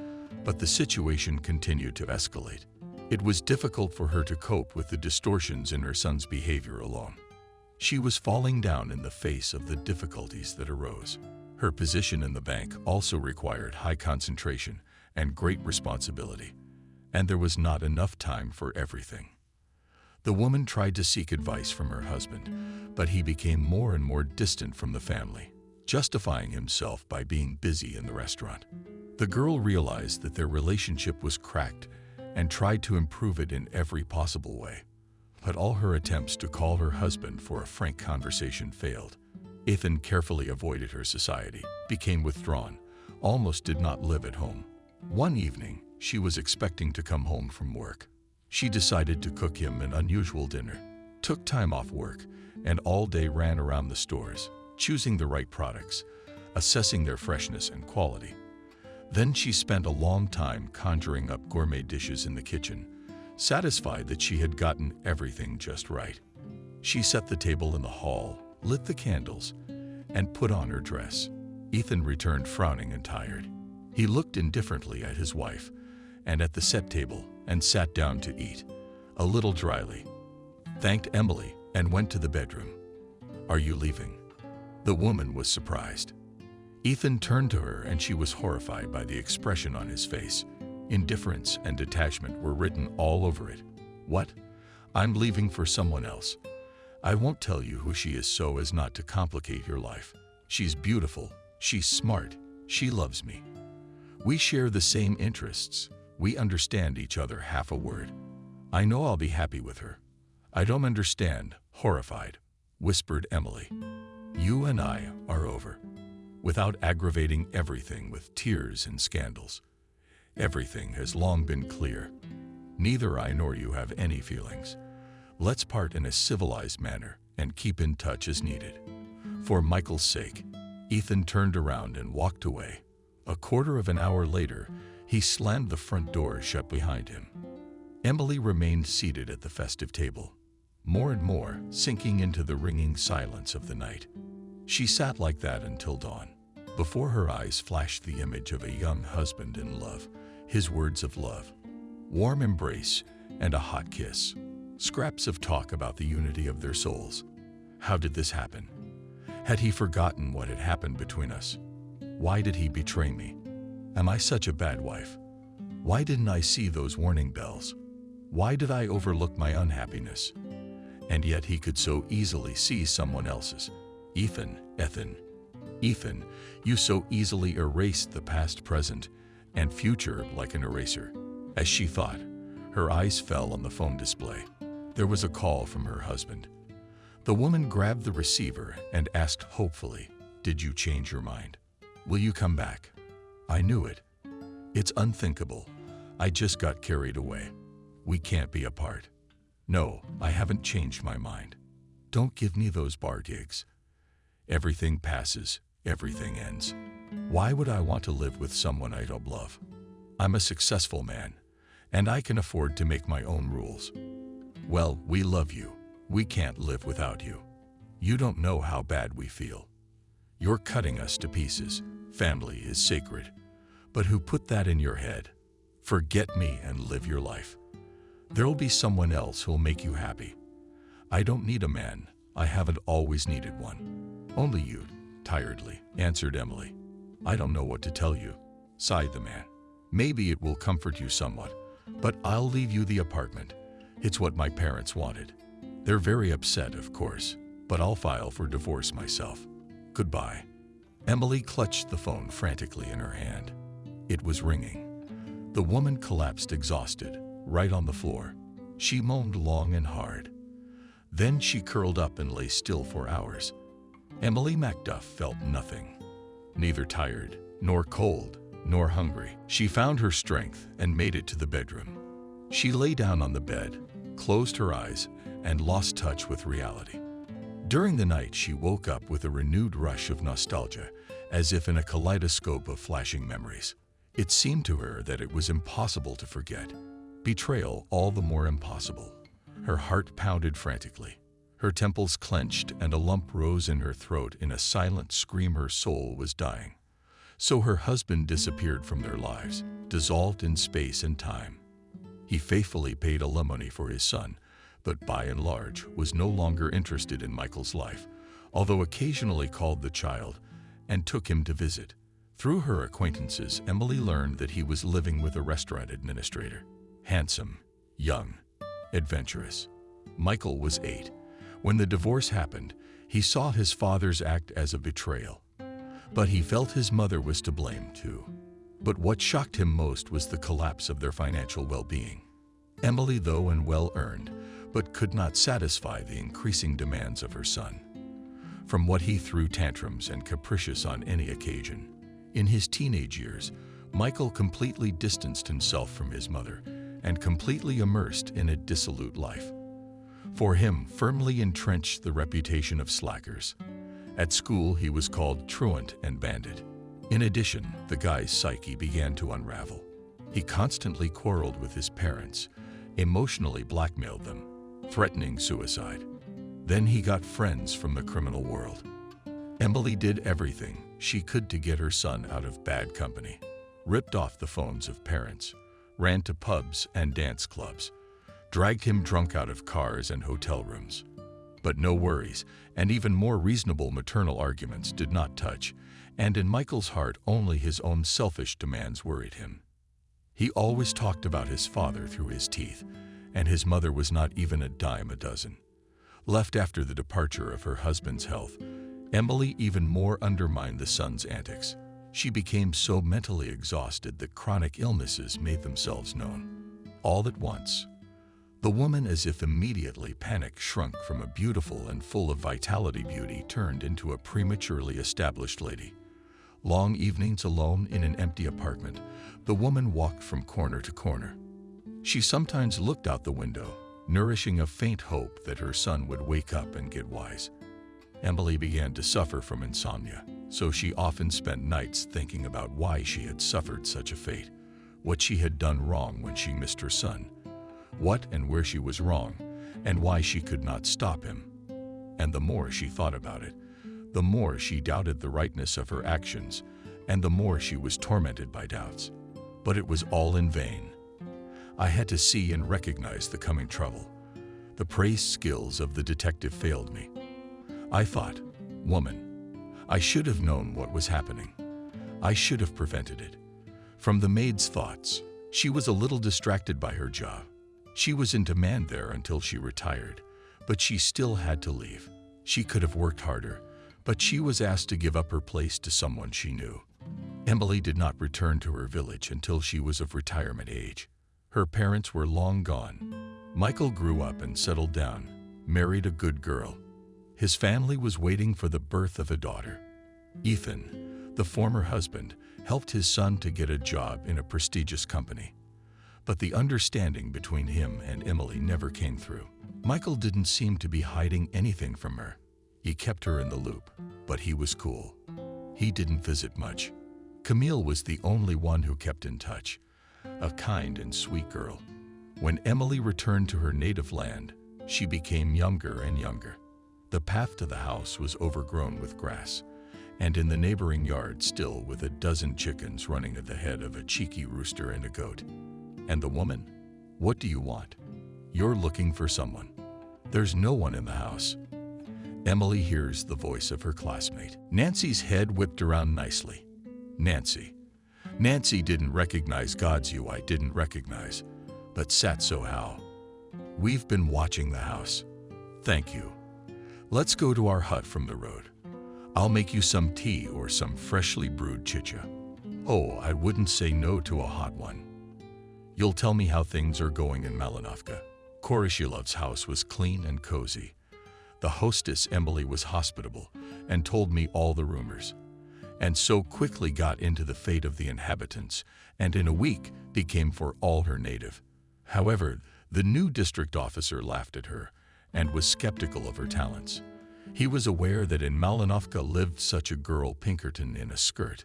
but the situation continued to escalate. It was difficult for her to cope with the distortions in her son's behavior alone. She was falling down in the face of the difficulties that arose. Her position in the bank also required high concentration and great responsibility, and there was not enough time for everything. The woman tried to seek advice from her husband, but he became more and more distant from the family, justifying himself by being busy in the restaurant. The girl realized that their relationship was cracked and tried to improve it in every possible way. But all her attempts to call her husband for a frank conversation failed. Ethan carefully avoided her society, became withdrawn, almost did not live at home. One evening, she was expecting to come home from work. She decided to cook him an unusual dinner, took time off work, and all day ran around the stores, choosing the right products, assessing their freshness and quality. Then she spent a long time conjuring up gourmet dishes in the kitchen, satisfied that she had gotten everything just right. She set the table in the hall, lit the candles, and put on her dress. Ethan returned frowning and tired. He looked indifferently at his wife and at the set table and sat down to eat, a little dryly, thanked Emily, and went to the bedroom. "Are you leaving?" The woman was surprised. Ethan turned to her and she was horrified by the expression on his face. Indifference and detachment were written all over it. "What? I'm leaving for someone else. I won't tell you who she is so as not to complicate your life. She's beautiful, she's smart, she loves me. We share the same interests. We understand each other half a word. I know I'll be happy with her." "I don't understand," horrified, whispered Emily. "You and I are over. Without aggravating everything with tears and scandals. Everything has long been clear. Neither I nor you have any feelings. Let's part in a civilized manner and keep in touch as needed." For Michael's sake, Ethan turned around and walked away. A quarter of an hour later, he slammed the front door shut behind him. Emily remained seated at the festive table, more and more sinking into the ringing silence of the night. She sat like that until dawn. Before her eyes flashed the image of a young husband in love, his words of love, warm embrace, and a hot kiss. Scraps of talk about the unity of their souls. How did this happen? Had he forgotten what had happened between us? Why did he betray me? Am I such a bad wife? Why didn't I see those warning bells? Why did I overlook my unhappiness? And yet he could so easily see someone else's. Ethan, you so easily erased the past, present, and future like an eraser. As she thought, her eyes fell on the phone display. There was a call from her husband. The woman grabbed the receiver and asked hopefully, "Did you change your mind? Will you come back?" "I knew it. It's unthinkable. I just got carried away. We can't be apart." "No, I haven't changed my mind. Don't give me those bar gigs. Everything passes, everything ends. Why would I want to live with someone I don't love? I'm a successful man, and I can afford to make my own rules." "Well, we love you. We can't live without you." You don't know how bad we feel. You're cutting us to pieces. Family is sacred. But who put that in your head? Forget me and live your life. There'll be someone else who'll make you happy. I don't need a man. I haven't always needed one. Only you, tiredly answered Emily. I don't know what to tell you, sighed the man. Maybe it will comfort you somewhat, but I'll leave you the apartment. It's what my parents wanted. They're very upset, of course, but I'll file for divorce myself. Goodbye. Emily clutched the phone frantically in her hand. It was ringing. The woman collapsed exhausted, right on the floor. She moaned long and hard. Then she curled up and lay still for hours. Emily Macduff felt nothing, neither tired, nor cold, nor hungry. She found her strength and made it to the bedroom. She lay down on the bed, closed her eyes, and lost touch with reality. During the night, she woke up with a renewed rush of nostalgia, as if in a kaleidoscope of flashing memories. It seemed to her that it was impossible to forget. Betrayal all the more impossible. Her heart pounded frantically. Her temples clenched and a lump rose in her throat in a silent scream her soul was dying. So her husband disappeared from their lives, dissolved in space and time. He faithfully paid alimony for his son, but by and large was no longer interested in Michael's life, although occasionally called the child and took him to visit. Through her acquaintances, Emily learned that he was living with a restaurant administrator. Handsome, young, adventurous. Michael was 8. When the divorce happened, he saw his father's act as a betrayal. But he felt his mother was to blame too. But what shocked him most was the collapse of their financial well-being. Emily, though and well-earned, but could not satisfy the increasing demands of her son. From what he threw tantrums and capricious on any occasion. In his teenage years, Michael completely distanced himself from his mother and completely immersed in a dissolute life. For him, firmly entrenched the reputation of slackers. At school, he was called truant and bandit. In addition, the guy's psyche began to unravel. He constantly quarreled with his parents, emotionally blackmailed them, threatening suicide. Then he got friends from the criminal world. Emily did everything she could to get her son out of bad company, ripped off the phones of parents, ran to pubs and dance clubs, dragged him drunk out of cars and hotel rooms. But no worries, and even more reasonable maternal arguments did not touch, and in Michael's heart only his own selfish demands worried him. He always talked about his father through his teeth, and his mother was not even a dime a dozen. Left after the departure of her husband's health, Emily even more undermined the son's antics. She became so mentally exhausted that chronic illnesses made themselves known. All at once, the woman, as if immediately panic shrunk from a beautiful and full of vitality beauty, turned into a prematurely established lady. Long evenings alone in an empty apartment, the woman walked from corner to corner. She sometimes looked out the window, nourishing a faint hope that her son would wake up and get wise. Emily began to suffer from insomnia, so she often spent nights thinking about why she had suffered such a fate, what she had done wrong when she missed her son, what and where she was wrong, and why she could not stop him. And the more she thought about it, the more she doubted the rightness of her actions, and the more she was tormented by doubts. But it was all in vain. I had to see and recognize the coming trouble. The praised skills of the detective failed me. I thought, woman, I should have known what was happening. I should have prevented it. From the maid's thoughts, she was a little distracted by her job. She was in demand there until she retired, but she still had to leave. She could have worked harder, but she was asked to give up her place to someone she knew. Emily did not return to her village until she was of retirement age. Her parents were long gone. Michael grew up and settled down, married a good girl. His family was waiting for the birth of a daughter. Ethan, the former husband, helped his son to get a job in a prestigious company. But the understanding between him and Emily never came through. Michael didn't seem to be hiding anything from her. He kept her in the loop, but he was cool. He didn't visit much. Camille was the only one who kept in touch, a kind and sweet girl. When Emily returned to her native land, she became younger and younger. The path to the house was overgrown with grass, and in the neighboring yard still with a dozen chickens running at the head of a cheeky rooster and a goat. And the woman? What do you want? You're looking for someone. There's no one in the house. Emily hears the voice of her classmate. Nancy's head whipped around nicely. Nancy. Nancy didn't recognize God's you I didn't recognize, but sat so how. We've been watching the house. Thank you. Let's go to our hut from the road. I'll make you some tea or some freshly brewed chicha. Oh, I wouldn't say no to a hot one. You'll tell me how things are going in Malinovka. Koroshilov's house was clean and cozy. The hostess, Emily, was hospitable and told me all the rumors, and so quickly got into the fate of the inhabitants, and in a week became for all her native. However, the new district officer laughed at her and was skeptical of her talents. He was aware that in Malinovka lived such a girl Pinkerton in a skirt,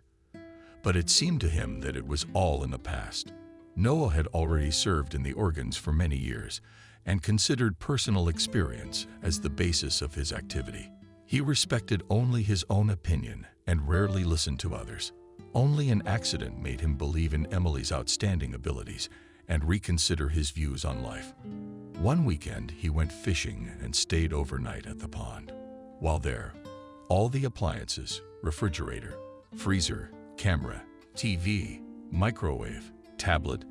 but it seemed to him that it was all in the past. Noah had already served in the organs for many years and considered personal experience as the basis of his activity. He respected only his own opinion and rarely listened to others. Only an accident made him believe in Emily's outstanding abilities and reconsider his views on life. One weekend, he went fishing and stayed overnight at the pond. While there, all the appliances, refrigerator, freezer, camera, TV, microwave, tablet,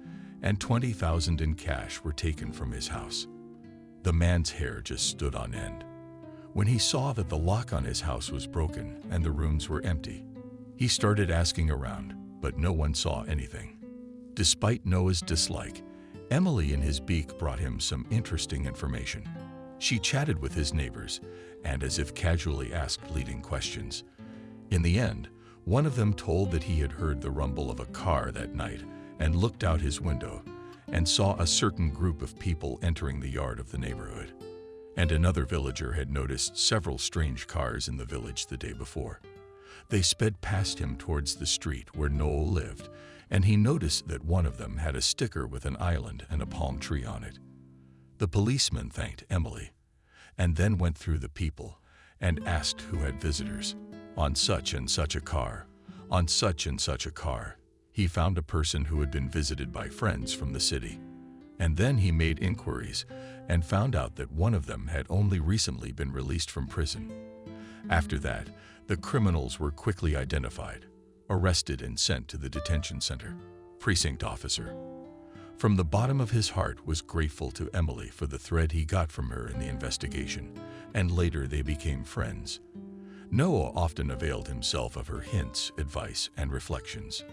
and $20,000 in cash were taken from his house. The man's hair just stood on end when he saw that the lock on his house was broken and the rooms were empty. He started asking around, but no one saw anything. Despite Noah's dislike, Emily in his beak brought him some interesting information. She chatted with his neighbors and as if casually asked leading questions. In the end, one of them told that he had heard the rumble of a car that night and looked out his window and saw a certain group of people entering the yard of the neighborhood. And another villager had noticed several strange cars in the village the day before. They sped past him towards the street where Noel lived, and he noticed that one of them had a sticker with an island and a palm tree on it. The policeman thanked Emily and then went through the people and asked who had visitors. On such and such a car, on such and such a car. He found a person who had been visited by friends from the city, and then he made inquiries and found out that one of them had only recently been released from prison. After that, the criminals were quickly identified, arrested and sent to the detention center. Precinct officer, from the bottom of his heart, was grateful to Emily for the thread he got from her in the investigation, and later they became friends. Noah often availed himself of her hints, advice, and reflections.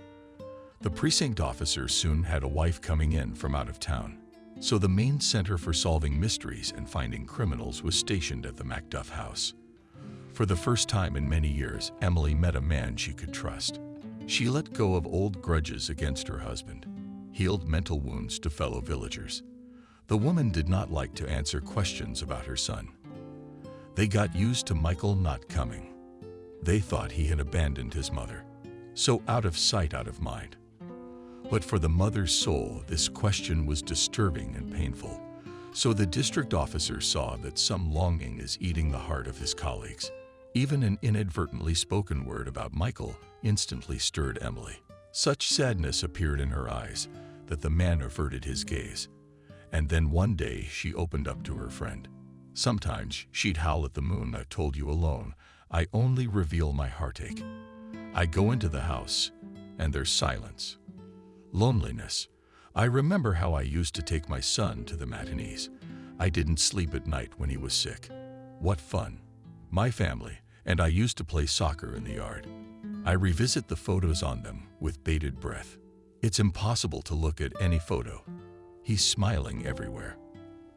The precinct officer soon had a wife coming in from out of town, so the main center for solving mysteries and finding criminals was stationed at the Macduff house. For the first time in many years, Emily met a man she could trust. She let go of old grudges against her husband, healed mental wounds to fellow villagers. The woman did not like to answer questions about her son. They got used to Michael not coming. They thought he had abandoned his mother, so out of sight, out of mind. But for the mother's soul, this question was disturbing and painful, so the district officer saw that some longing is eating the heart of his colleagues. Even an inadvertently spoken word about Michael instantly stirred Emily. Such sadness appeared in her eyes that the man averted his gaze. And then one day she opened up to her friend. Sometimes she'd howl at the moon. I told you alone, I only reveal my heartache. I go into the house, and there's silence. Loneliness. I remember how I used to take my son to the matinees. I didn't sleep at night when he was sick. What fun. My family and I used to play soccer in the yard. I revisit the photos on them with bated breath. It's impossible to look at any photo. He's smiling everywhere.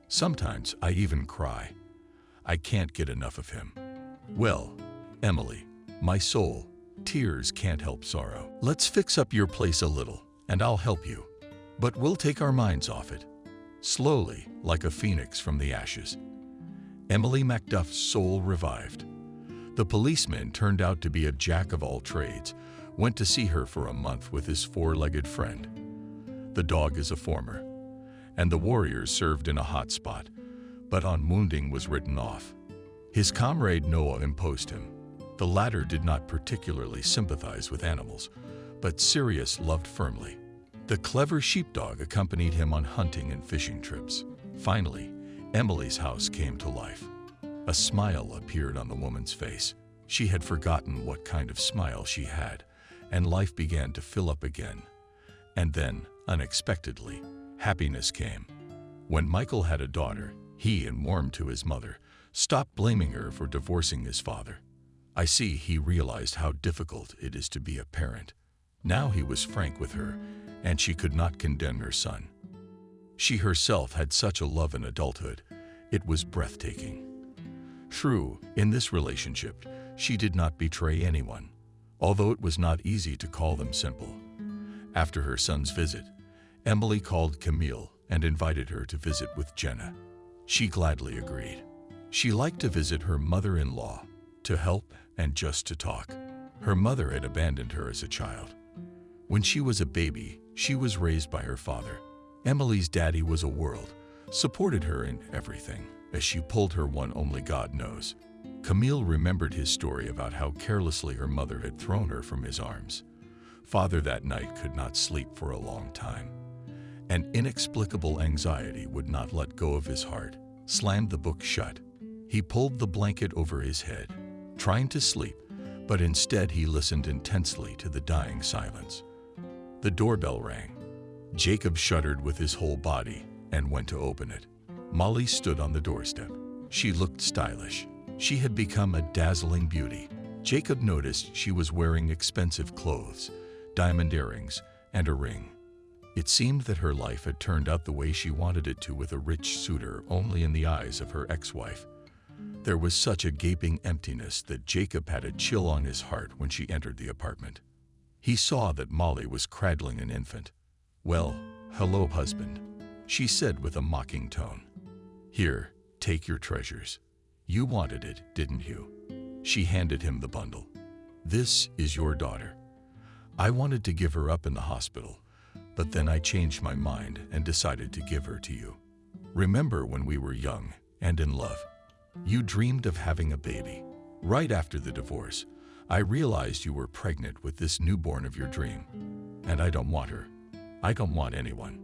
Sometimes I even cry. I can't get enough of him. Well, Emily, my soul, tears can't help sorrow. Let's fix up your place a little, and I'll help you. But we'll take our minds off it. Slowly, like a phoenix from the ashes. Emily Macduff's soul revived. The policeman turned out to be a jack of all trades, went to see her for a month with his four-legged friend. The dog is a former, and the warriors served in a hot spot, but on wounding was written off. His comrade Noah imposed him. The latter did not particularly sympathize with animals, but Sirius loved firmly. The clever sheepdog accompanied him on hunting and fishing trips. Finally, Emily's house came to life. A smile appeared on the woman's face. She had forgotten what kind of smile she had, and life began to fill up again. And then, unexpectedly, happiness came. When Michael had a daughter, he, and warmed to his mother, stopped blaming her for divorcing his father. I see he realized how difficult it is to be a parent. Now he was frank with her, and she could not condemn her son. She herself had such a love in adulthood, it was breathtaking. True, in this relationship, she did not betray anyone, although it was not easy to call them simple. After her son's visit, Emily called Camille and invited her to visit with Jenna. She gladly agreed. She liked to visit her mother-in-law, to help and just to talk. Her mother had abandoned her as a child. When she was a baby, she was raised by her father. Emily's daddy was a world, supported her in everything, as she pulled her one only God knows. Camille remembered his story about how carelessly her mother had thrown her from his arms. Father that night could not sleep for a long time. An inexplicable anxiety would not let go of his heart, slammed the book shut. He pulled the blanket over his head, trying to sleep, but instead he listened intensely to the dying silence. The doorbell rang. Jacob shuddered with his whole body and went to open it. Molly stood on the doorstep. She looked stylish. She had become a dazzling beauty. Jacob noticed she was wearing expensive clothes, diamond earrings, and a ring. It seemed that her life had turned out the way she wanted it to, with a rich suitor only in the eyes of her ex-wife. There was such a gaping emptiness that Jacob had a chill on his heart when she entered the apartment. He saw that Molly was cradling an infant. "Well, hello, husband," she said with a mocking tone. "Here, take your treasures. You wanted it, didn't you?" She handed him the bundle. "This is your daughter. I wanted to give her up in the hospital, but then I changed my mind and decided to give her to you. Remember when we were young and in love? You dreamed of having a baby. Right after the divorce, I realized you were pregnant with this newborn of your dream. And I don't want her. I don't want anyone.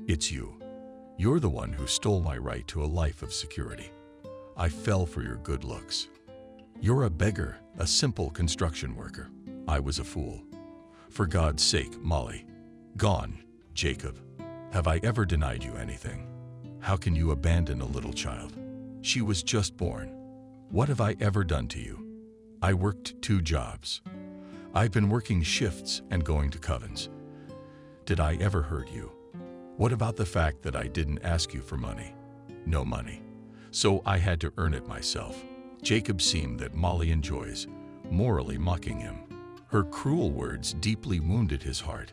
It's you. You're the one who stole my right to a life of security. I fell for your good looks. You're a beggar, a simple construction worker. I was a fool. For God's sake, Molly. Gone, Jacob. Have I ever denied you anything? How can you abandon a little child? She was just born. What have I ever done to you? I worked 2 jobs. I've been working shifts and going to covens. Did I ever hurt you? What about the fact that I didn't ask you for money? No money. So I had to earn it myself." Jacob seemed that Molly enjoys, morally mocking him. Her cruel words deeply wounded his heart.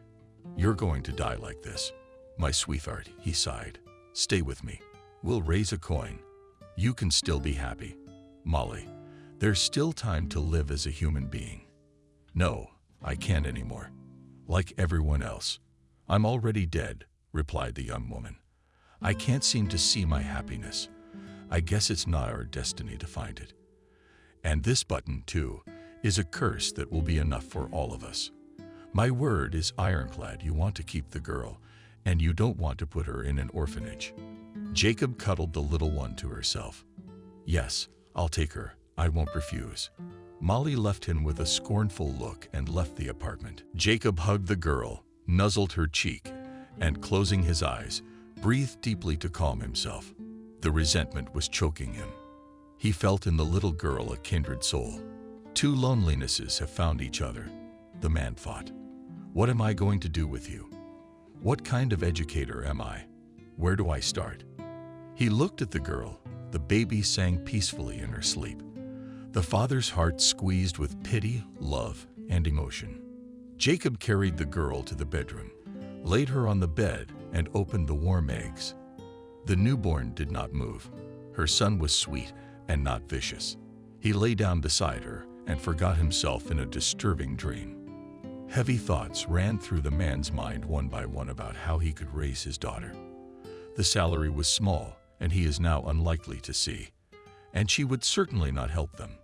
"You're going to die like this, my sweetheart," he sighed. "Stay with me. We'll raise a coin. You can still be happy. Molly, there's still time to live as a human being." "No, I can't anymore. Like everyone else. I'm already dead," replied the young woman. "I can't seem to see my happiness. I guess it's not our destiny to find it. And this button, too, is a curse that will be enough for all of us. My word is ironclad. You want to keep the girl, and you don't want to put her in an orphanage." Jacob cuddled the little one to herself. "Yes, I'll take her. I won't refuse." Molly left him with a scornful look and left the apartment. Jacob hugged the girl, nuzzled her cheek, and closing his eyes, breathed deeply to calm himself. The resentment was choking him. He felt in the little girl a kindred soul. 2 lonelinesses have found each other. The man thought, "What am I going to do with you? What kind of educator am I? Where do I start?" He looked at the girl. The baby sang peacefully in her sleep. The father's heart squeezed with pity, love, and emotion. Jacob carried the girl to the bedroom, laid her on the bed, and opened the warm eggs. The newborn did not move. Her son was sweet and not vicious. He lay down beside her and forgot himself in a disturbing dream. Heavy thoughts ran through the man's mind one by one about how he could raise his daughter. The salary was small, and he is now unlikely to see. and she would certainly not help them.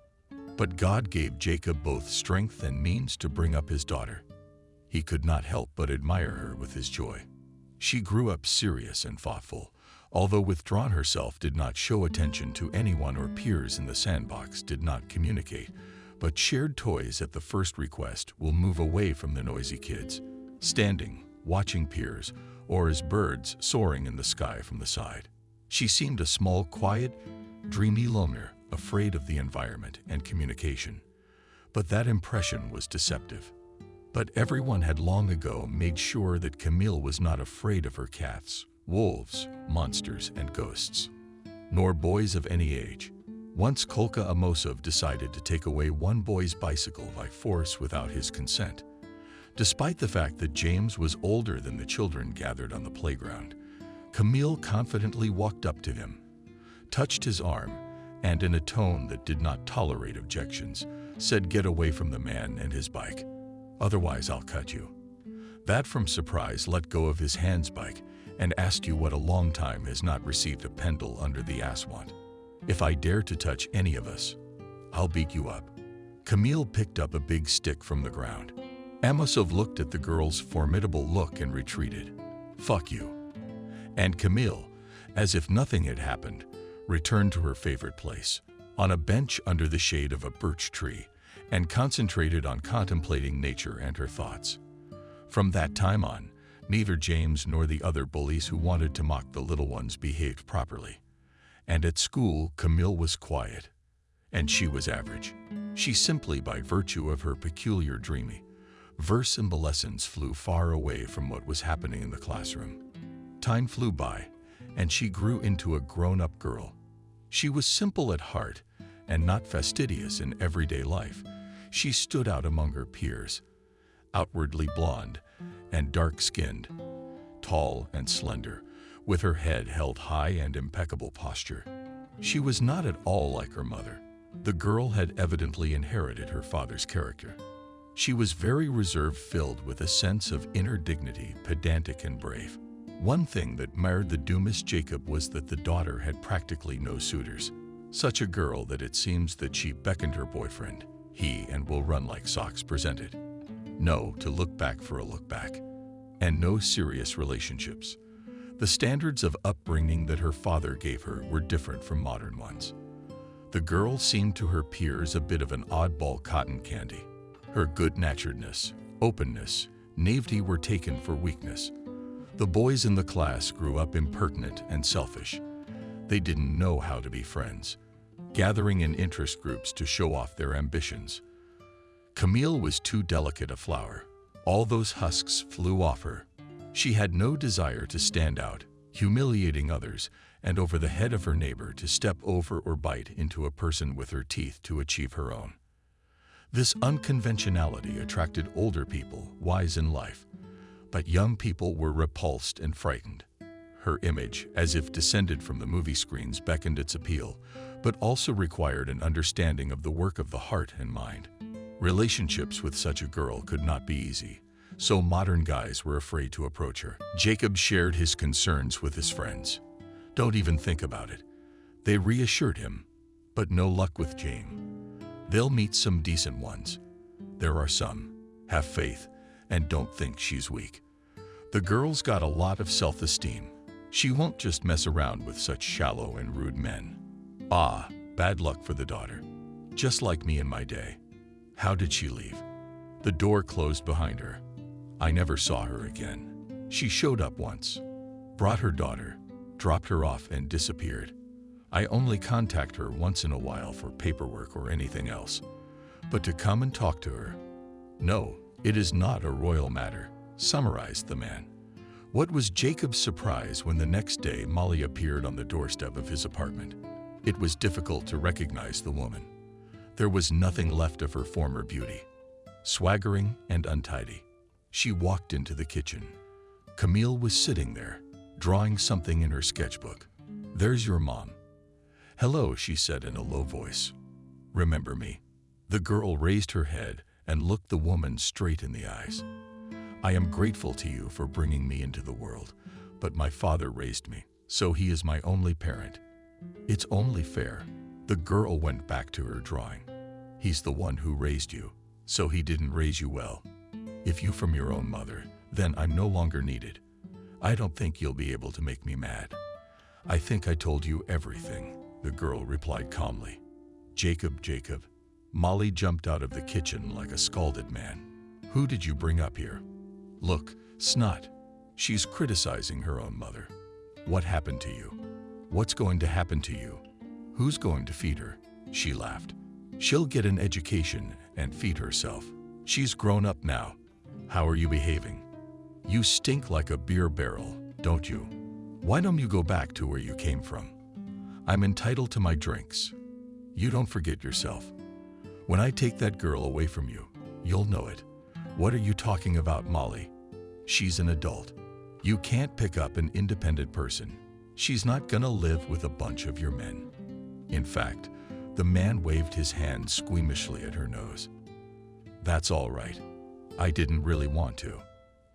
But God gave Jacob both strength and means to bring up his daughter. He could not help but admire her with his joy. She grew up serious and thoughtful, although withdrawn herself, did not show attention to anyone or peers in the sandbox, did not communicate, but shared toys at the first request, will move away from the noisy kids, standing, watching peers, or as birds soaring in the sky from the side. She seemed a small, quiet, dreamy loner, afraid of the environment and communication. But that impression was deceptive. But everyone had long ago made sure that Camille was not afraid of her cats, wolves, monsters, and ghosts, nor boys of any age. Once Kolka Amosov decided to take away one boy's bicycle by force without his consent. Despite the fact that James was older than the children gathered on the playground, Camille confidently walked up to him, touched his arm, and in a tone that did not tolerate objections, said, "Get away from the man and his bike. Otherwise I'll cut you." That from surprise let go of his handbike and asked, "You what a long time has not received a pendle under the asswant. If I dare to touch any of us, I'll beat you up." Camille picked up a big stick from the ground. Amosov looked at the girl's formidable look and retreated. "Fuck you." And Camille, as if nothing had happened, returned to her favorite place, on a bench under the shade of a birch tree, and concentrated on contemplating nature and her thoughts. From that time on, neither James nor the other bullies who wanted to mock the little ones behaved properly. And at school, Camille was quiet, and she was average. She simply, by virtue of her peculiar dreamy, verse imbelescence, flew far away from what was happening in the classroom. Time flew by, and she grew into a grown-up girl. She was simple at heart and not fastidious in everyday life. She stood out among her peers, outwardly blonde and dark-skinned, tall and slender, with her head held high and impeccable posture. She was not at all like her mother. The girl had evidently inherited her father's character. She was very reserved, filled with a sense of inner dignity, pedantic and brave. One thing that marred the Dumas Jacob was that the daughter had practically no suitors. Such a girl that it seems that she beckoned her boyfriend. He and will run like socks presented. No to look back for a look back. And no serious relationships. The standards of upbringing that her father gave her were different from modern ones. The girl seemed to her peers a bit of an oddball cotton candy. Her good-naturedness, openness, naivety were taken for weakness. The boys in the class grew up impertinent and selfish. They didn't know how to be friends, gathering in interest groups to show off their ambitions. Camille was too delicate a flower. All those husks flew off her. She had no desire to stand out, humiliating others, and over the head of her neighbor to step over or bite into a person with her teeth to achieve her own. This unconventionality attracted older people, wise in life, but young people were repulsed and frightened. Her image, as if descended from the movie screens, beckoned its appeal, but also required an understanding of the work of the heart and mind. Relationships with such a girl could not be easy, so modern guys were afraid to approach her. Jacob shared his concerns with his friends. "Don't even think about it," they reassured him, but no luck with James. "They'll meet some decent ones. There are some. Have faith, and don't think she's weak. The girl's got a lot of self-esteem. She won't just mess around with such shallow and rude men." Ah, bad luck for the daughter. Just like me in my day. How did she leave? The door closed behind her. I never saw her again. She showed up once, brought her daughter, dropped her off, and disappeared. I only contact her once in a while for paperwork or anything else. But to come and talk to her? No, it is not a royal matter, summarized the man. What was Jacob's surprise when the next day Molly appeared on the doorstep of his apartment. It was difficult to recognize the woman. There was nothing left of her former beauty. Swaggering and untidy, she walked into the kitchen. Camille was sitting there, drawing something in her sketchbook. "There's your mom." "Hello," she said in a low voice. "Remember me?" The girl raised her head and looked the woman straight in the eyes. "I am grateful to you for bringing me into the world, but my father raised me, so he is my only parent. It's only fair." The girl went back to her drawing. He's the one who raised you, so he didn't raise you well. If you from your own mother, then I'm no longer needed. I don't think you'll be able to make me mad. I think I told you everything, the girl replied calmly. Jacob, Jacob. Molly jumped out of the kitchen like a scalded man. Who did you bring up here? Look, Snot. She's criticizing her own mother. What happened to you? What's going to happen to you? Who's going to feed her? She laughed. She'll get an education and feed herself. She's grown up now. How are you behaving? You stink like a beer barrel, don't you? Why don't you go back to where you came from? I'm entitled to my drinks. You don't forget yourself. When I take that girl away from you, you'll know it. What are you talking about, Molly? She's an adult. You can't pick up an independent person. She's not gonna live with a bunch of your men. In fact, the man waved his hand squeamishly at her nose. That's all right. I didn't really want to.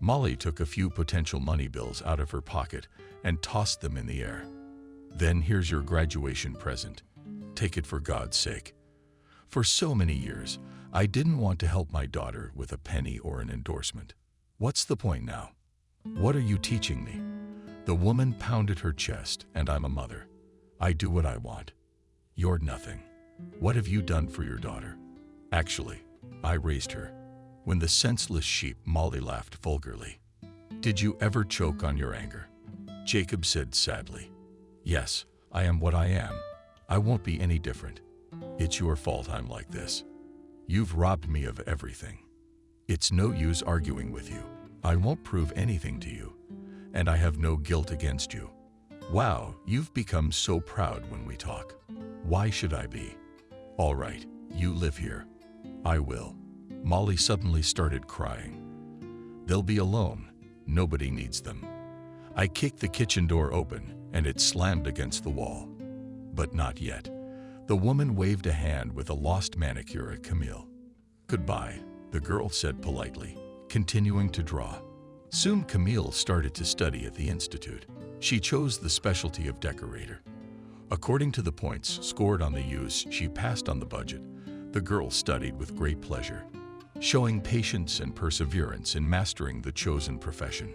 Molly took a few potential money bills out of her pocket and tossed them in the air. Then here's your graduation present. Take it for God's sake. For so many years, I didn't want to help my daughter with a penny or an endorsement. What's the point now? What are you teaching me? The woman pounded her chest, and I'm a mother. I do what I want. You're nothing. What have you done for your daughter? Actually, I raised her. When the senseless sheep, Molly laughed vulgarly. Did you ever choke on your anger? Jacob said sadly. Yes, I am what I am. I won't be any different. It's your fault I'm like this. You've robbed me of everything. It's no use arguing with you. I won't prove anything to you, and I have no guilt against you. Wow, you've become so proud when we talk. Why should I be? All right, you live here. I will. Molly suddenly started crying. They'll be alone. Nobody needs them. I kicked the kitchen door open, and it slammed against the wall. But not yet. The woman waved a hand with a lost manicure at Camille. Goodbye, the girl said politely, continuing to draw. Soon Camille started to study at the institute. She chose the specialty of decorator. According to the points scored on the use she passed on the budget, the girl studied with great pleasure, showing patience and perseverance in mastering the chosen profession.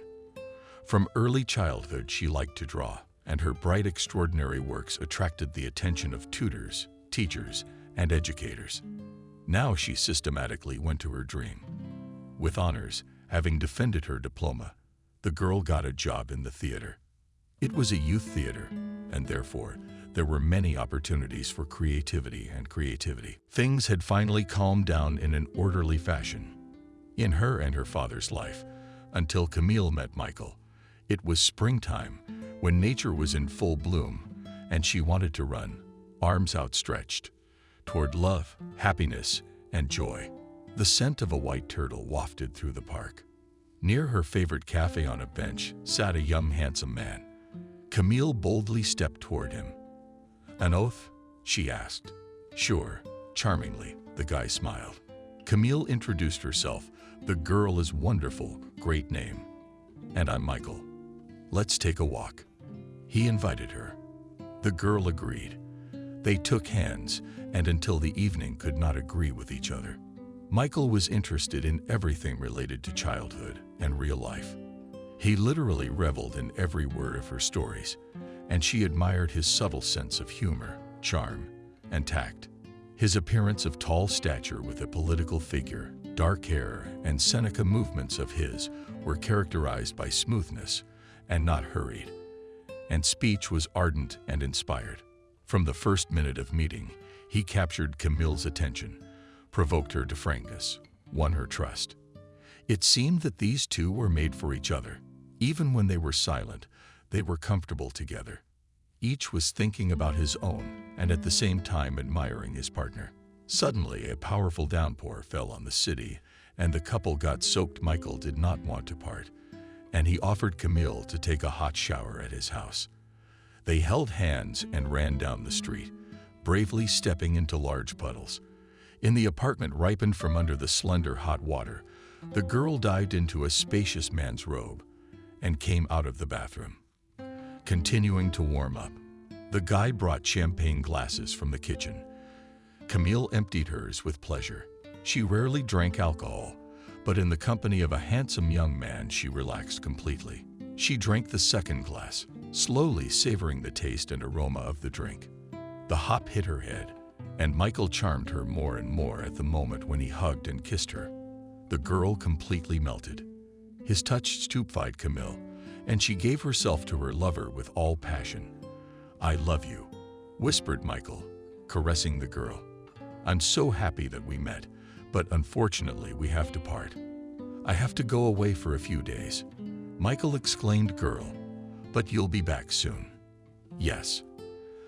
From early childhood, she liked to draw, and her bright, extraordinary works attracted the attention of tutors, teachers, and educators. Now she systematically went to her dream. With honors, having defended her diploma, the girl got a job in the theater. It was a youth theater, and therefore, there were many opportunities for creativity. Things had finally calmed down in an orderly fashion in her and her father's life, until Camille met Michael. It was springtime, when nature was in full bloom, and she wanted to run, arms outstretched, toward love, happiness, and joy. The scent of a white turtle wafted through the park. Near her favorite cafe on a bench sat a young, handsome man. Camille boldly stepped toward him. An oath? She asked. Sure, charmingly, the guy smiled. Camille introduced herself. The girl is wonderful, great name. And I'm Michael. Let's take a walk. He invited her. The girl agreed. They took hands, and until the evening could not agree with each other. Michael was interested in everything related to childhood and real life. He literally reveled in every word of her stories, and she admired his subtle sense of humor, charm, and tact. His appearance of tall stature with a political figure, dark hair, and Seneca movements of his were characterized by smoothness and not hurried, and speech was ardent and inspired. From the first minute of meeting, he captured Camille's attention, provoked her to frankness, won her trust. It seemed that these two were made for each other. Even when they were silent, they were comfortable together. Each was thinking about his own and at the same time admiring his partner. Suddenly, a powerful downpour fell on the city, and the couple got soaked. Michael did not want to part, and he offered Camille to take a hot shower at his house. They held hands and ran down the street, bravely stepping into large puddles. In the apartment ripened from under the slender hot water, the girl dived into a spacious man's robe and came out of the bathroom, continuing to warm up. The guy brought champagne glasses from the kitchen. Camille emptied hers with pleasure. She rarely drank alcohol, but in the company of a handsome young man, she relaxed completely. She drank the second glass, slowly savoring the taste and aroma of the drink. The hop hit her head, and Michael charmed her more and more at the moment when he hugged and kissed her. The girl completely melted. His touch stupefied Camille, and she gave herself to her lover with all passion. "I love you," whispered Michael, caressing the girl. "I'm so happy that we met, but unfortunately we have to part. I have to go away for a few days." Michael exclaimed, "Girl, but you'll be back soon." "Yes.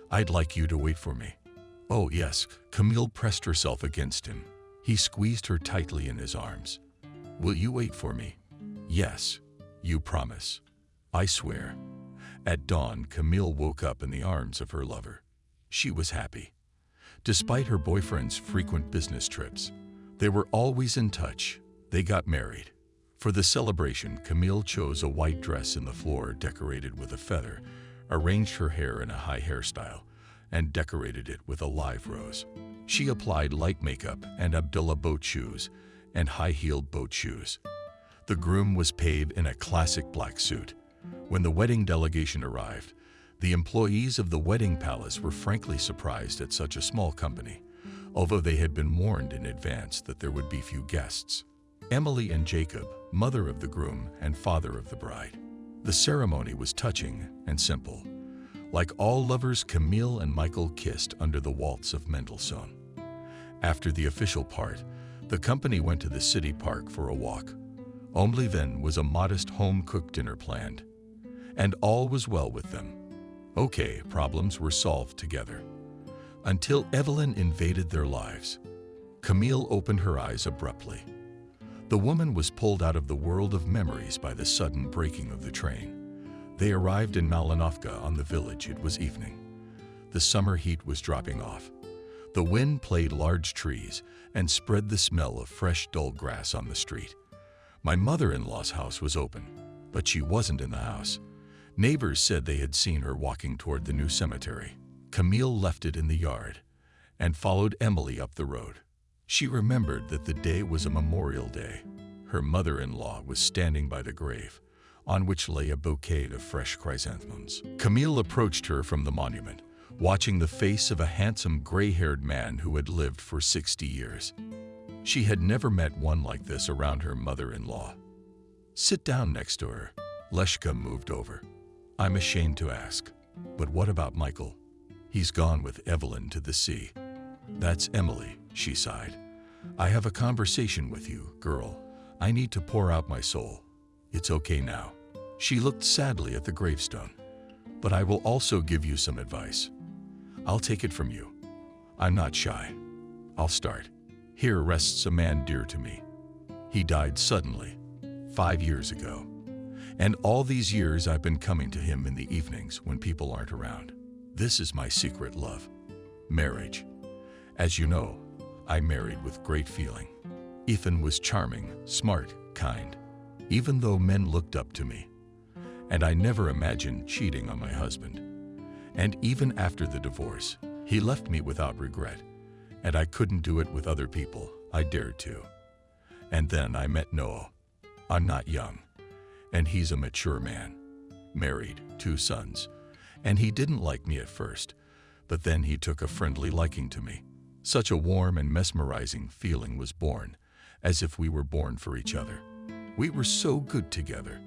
I'd like you to wait for me." "Oh, yes." Camille pressed herself against him. He squeezed her tightly in his arms. "Will you wait for me?" "Yes. You promise?" "I swear." At dawn, Camille woke up in the arms of her lover. She was happy. Despite her boyfriend's frequent business trips, they were always in touch. They got married. For the celebration, Camille chose a white dress in the floor decorated with a feather, arranged her hair in a high hairstyle, and decorated it with a live rose. She applied light makeup and Abdullah boat shoes and high-heeled boat shoes. The groom was paid in a classic black suit. When the wedding delegation arrived, the employees of the wedding palace were frankly surprised at such a small company, although they had been warned in advance that there would be few guests. Emily and Jacob, mother of the groom and father of the bride. The ceremony was touching and simple. Like all lovers, Camille and Michael kissed under the waltz of Mendelssohn. After the official part, the company went to the city park for a walk. Only then was a modest home-cooked dinner planned. And all was well with them. Okay, problems were solved together. Until Evelyn invaded their lives. Camille opened her eyes abruptly. The woman was pulled out of the world of memories by the sudden braking of the train. They arrived in Malinovka on the village. It was evening. The summer heat was dropping off. The wind played large trees and spread the smell of fresh, dull grass on the street. My mother-in-law's house was open, but she wasn't in the house. Neighbors said they had seen her walking toward the new cemetery. Camille left it in the yard and followed Emily up the road. She remembered that the day was a Memorial Day. Her mother-in-law was standing by the grave, on which lay a bouquet of fresh chrysanthemums. Camille approached her from the monument, watching the face of a handsome gray-haired man who had lived for 60 years. She had never met one like this around her mother-in-law. "Sit down next to her." Leshka moved over. "I'm ashamed to ask, but what about Michael?" "He's gone with Evelyn to the sea." "That's Emily," she sighed. "I have a conversation with you, girl. I need to pour out my soul. It's okay now." She looked sadly at the gravestone. "But I will also give you some advice. I'll take it from you. I'm not shy. I'll start. Here rests a man dear to me. He died suddenly, 5 years ago. And all these years I've been coming to him in the evenings when people aren't around. This is my secret love. Marriage. As you know, I married with great feeling. Ethan was charming, smart, kind, even though men looked up to me. And I never imagined cheating on my husband. And even after the divorce, he left me without regret. And I couldn't do it with other people. I dared to. And then I met Noah. I'm not young. And he's a mature man. Married, 2 sons. And he didn't like me at first. But then he took a friendly liking to me. Such a warm and mesmerizing feeling was born, as if we were born for each other. We were so good together.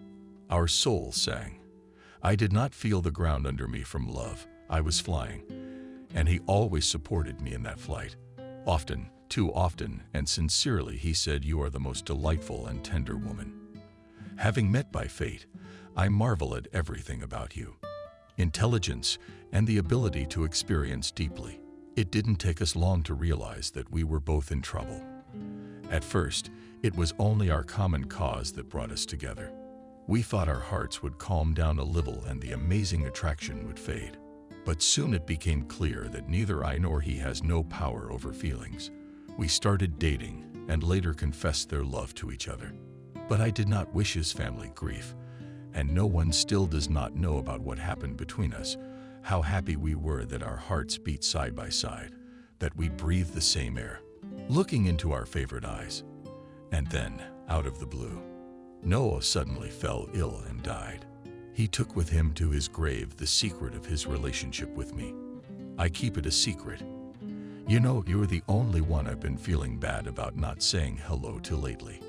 Our souls sang. I did not feel the ground under me from love. I was flying. And he always supported me in that flight. Often, too often, and sincerely, he said, "You are the most delightful and tender woman." Having met by fate, I marvel at everything about you. Intelligence and the ability to experience deeply. It didn't take us long to realize that we were both in trouble. At first, it was only our common cause that brought us together. We thought our hearts would calm down a little and the amazing attraction would fade. But soon it became clear that neither I nor he has no power over feelings. We started dating and later confessed their love to each other. But I did not wish his family grief, and no one still does not know about what happened between us, How happy we were that our hearts beat side by side, that we breathed the same air, looking into our favorite eyes. And then, out of the blue, Noah suddenly fell ill and died. He took with him to his grave the secret of his relationship with me. I keep it a secret. You know, you're the only one I've been feeling bad about not saying hello to lately.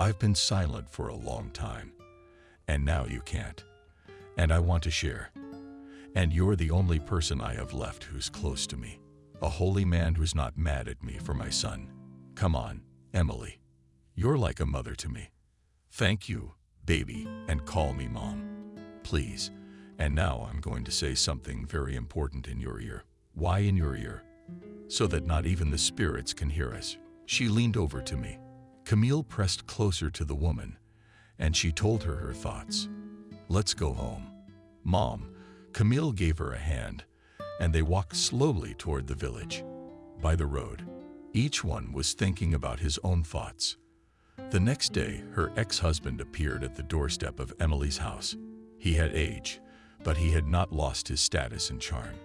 I've been silent for a long time, and now you can't. And I want to share. And you're the only person I have left who's close to me. A holy man who's not mad at me for my son. Come on, Emily. You're like a mother to me. Thank you, baby, and call me Mom. Please. And now I'm going to say something very important in your ear. Why in your ear? So that not even the spirits can hear us. She leaned over to me. Camille pressed closer to the woman, and she told her thoughts. Let's go home. Mom, Camille gave her a hand, and they walked slowly toward the village. By the road, each one was thinking about his own thoughts. The next day, her ex-husband appeared at the doorstep of Emily's house. He had aged, but he had not lost his status and charm.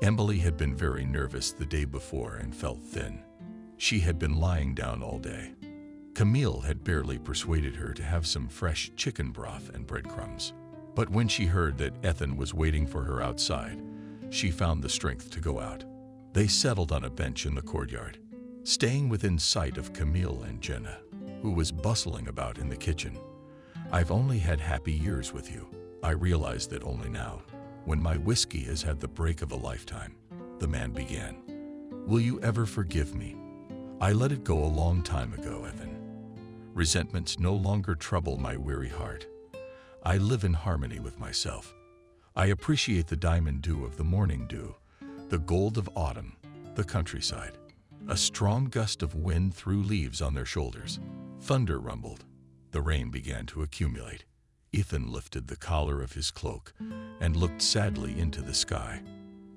Emily had been very nervous the day before and felt thin. She had been lying down all day. Camille had barely persuaded her to have some fresh chicken broth and breadcrumbs. But when she heard that Ethan was waiting for her outside, she found the strength to go out. They settled on a bench in the courtyard, staying within sight of Camille and Jenna, who was bustling about in the kitchen. I've only had happy years with you. I realize that only now, when my whiskey has had the break of a lifetime. The man began. Will you ever forgive me? I let it go a long time ago, Evan. Resentments no longer trouble my weary heart. I live in harmony with myself. I appreciate the diamond dew of the morning dew, the gold of autumn, the countryside. A strong gust of wind threw leaves on their shoulders. Thunder rumbled. The rain began to accumulate. Ethan lifted the collar of his cloak and looked sadly into the sky.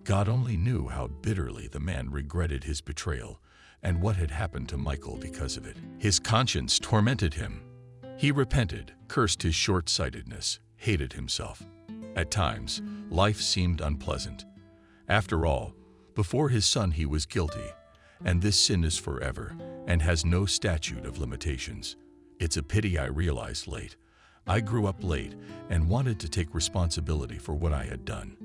God only knew how bitterly the man regretted his betrayal and what had happened to Michael because of it. His conscience tormented him. He repented, cursed his short-sightedness, hated himself. At times, life seemed unpleasant. After all, before his son he was guilty, and this sin is forever and has no statute of limitations. It's a pity I realized late. I grew up late and wanted to take responsibility for what I had done.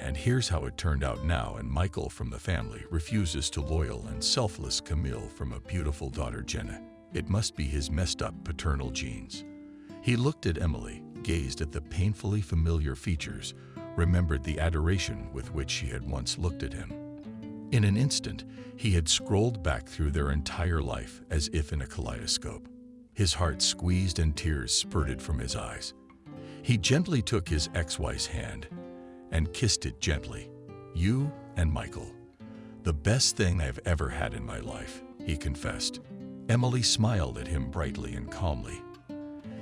And here's how it turned out now, and Michael from the family refuses to loyal and selfless Camille from a beautiful daughter Jenna. It must be his messed up paternal genes. He looked at Emily, gazed at the painfully familiar features, remembered the adoration with which she had once looked at him. In an instant, he had scrolled back through their entire life as if in a kaleidoscope. His heart squeezed and tears spurted from his eyes. He gently took his ex-wife's hand and kissed it gently. You and Michael, the best thing I've ever had in my life, he confessed. Emily smiled at him brightly and calmly.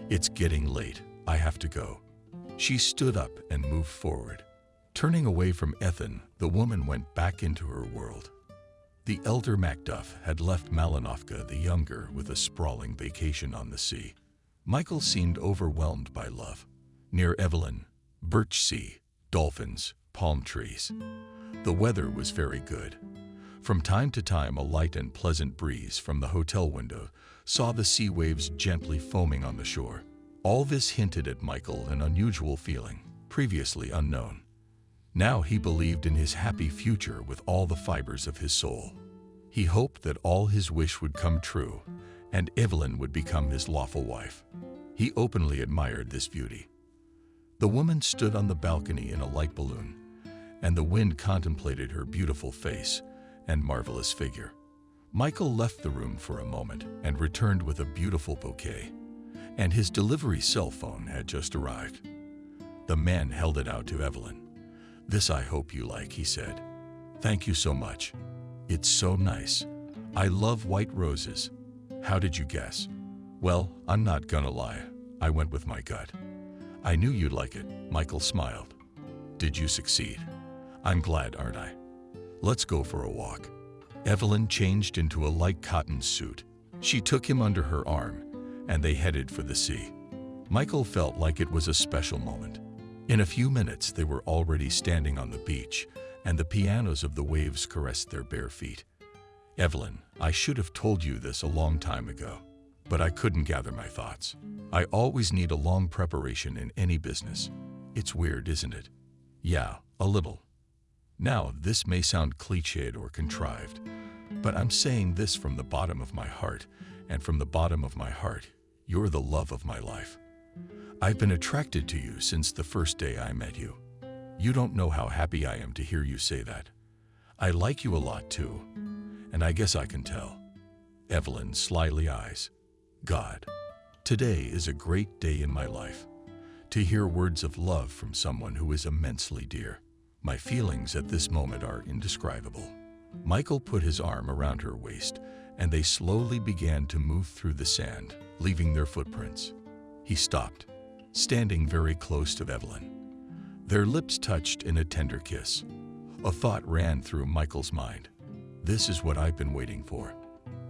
It's getting late. I have to go. She stood up and moved forward. Turning away from Ethan, the woman went back into her world. The elder Macduff had left Malinovka the younger with a sprawling vacation on the sea. Michael seemed overwhelmed by love. Near Evelyn, birch sea, dolphins, palm trees. The weather was very good. From time to time, a light and pleasant breeze from the hotel window saw the sea waves gently foaming on the shore. All this hinted at Michael an unusual feeling, previously unknown. Now he believed in his happy future with all the fibers of his soul. He hoped that all his wish would come true, and Evelyn would become his lawful wife. He openly admired this beauty. The woman stood on the balcony in a light balloon, and the wind contemplated her beautiful face and marvelous figure. Michael left the room for a moment and returned with a beautiful bouquet, and his delivery cell phone had just arrived. The man held it out to Evelyn. "This I hope you like," he said. "Thank you so much. It's so nice. I love white roses." "How did you guess?" "Well, I'm not gonna lie. I went with my gut. I knew you'd like it." Michael smiled. "Did you succeed? I'm glad, aren't I? Let's go for a walk." Evelyn changed into a light cotton suit. She took him under her arm, and they headed for the sea. Michael felt like it was a special moment. In a few minutes, they were already standing on the beach, and the pianos of the waves caressed their bare feet. Evelyn, I should have told you this a long time ago, but I couldn't gather my thoughts. I always need a long preparation in any business. It's weird, isn't it? Yeah, a little. Now, this may sound cliched or contrived, but I'm saying this from the bottom of my heart, and from the bottom of my heart, you're the love of my life. I've been attracted to you since the first day I met you. You don't know how happy I am to hear you say that. I like you a lot too, and I guess I can tell. Evelyn slyly eyes. God, today is a great day in my life. To hear words of love from someone who is immensely dear. My feelings at this moment are indescribable. Michael put his arm around her waist, and they slowly began to move through the sand, leaving their footprints. He stopped, standing very close to Evelyn. Their lips touched in a tender kiss. A thought ran through Michael's mind. This is what I've been waiting for.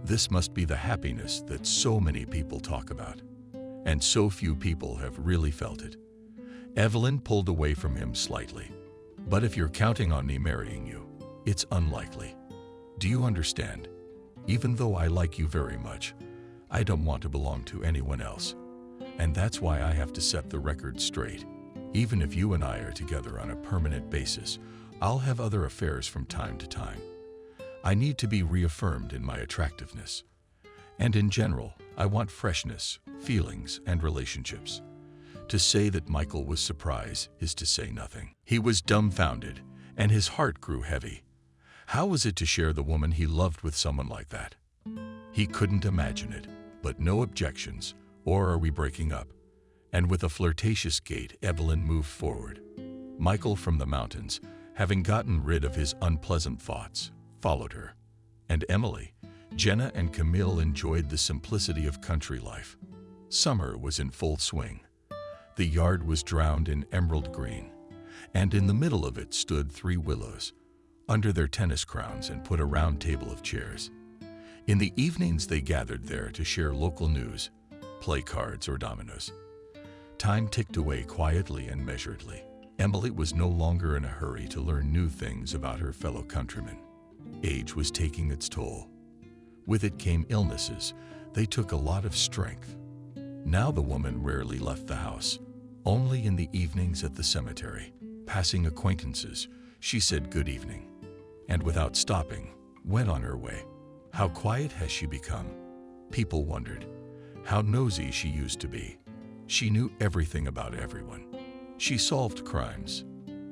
This must be the happiness that so many people talk about, and so few people have really felt it. Evelyn pulled away from him slightly. But if you're counting on me marrying you, it's unlikely. Do you understand? Even though I like you very much, I don't want to belong to anyone else. And that's why I have to set the record straight. Even if you and I are together on a permanent basis, I'll have other affairs from time to time. I need to be reaffirmed in my attractiveness. And in general, I want freshness, feelings, and relationships. To say that Michael was surprised is to say nothing. He was dumbfounded, and his heart grew heavy. How was it to share the woman he loved with someone like that? He couldn't imagine it, but no objections, or are we breaking up? And with a flirtatious gait, Evelyn moved forward. Michael from the mountains, having gotten rid of his unpleasant thoughts, followed her. And Emily, Jenna, and Camille enjoyed the simplicity of country life. Summer was in full swing. The yard was drowned in emerald green, and in the middle of it stood 3 willows, under their tennis crowns, and put a round table of chairs. In the evenings they gathered there to share local news, play cards or dominoes. Time ticked away quietly and measuredly. Emily was no longer in a hurry to learn new things about her fellow countrymen. Age was taking its toll. With it came illnesses. They took a lot of strength. Now the woman rarely left the house. Only in the evenings at the cemetery, passing acquaintances, she said good evening, and without stopping, went on her way. How quiet has she become? People wondered. How nosy she used to be. She knew everything about everyone. She solved crimes.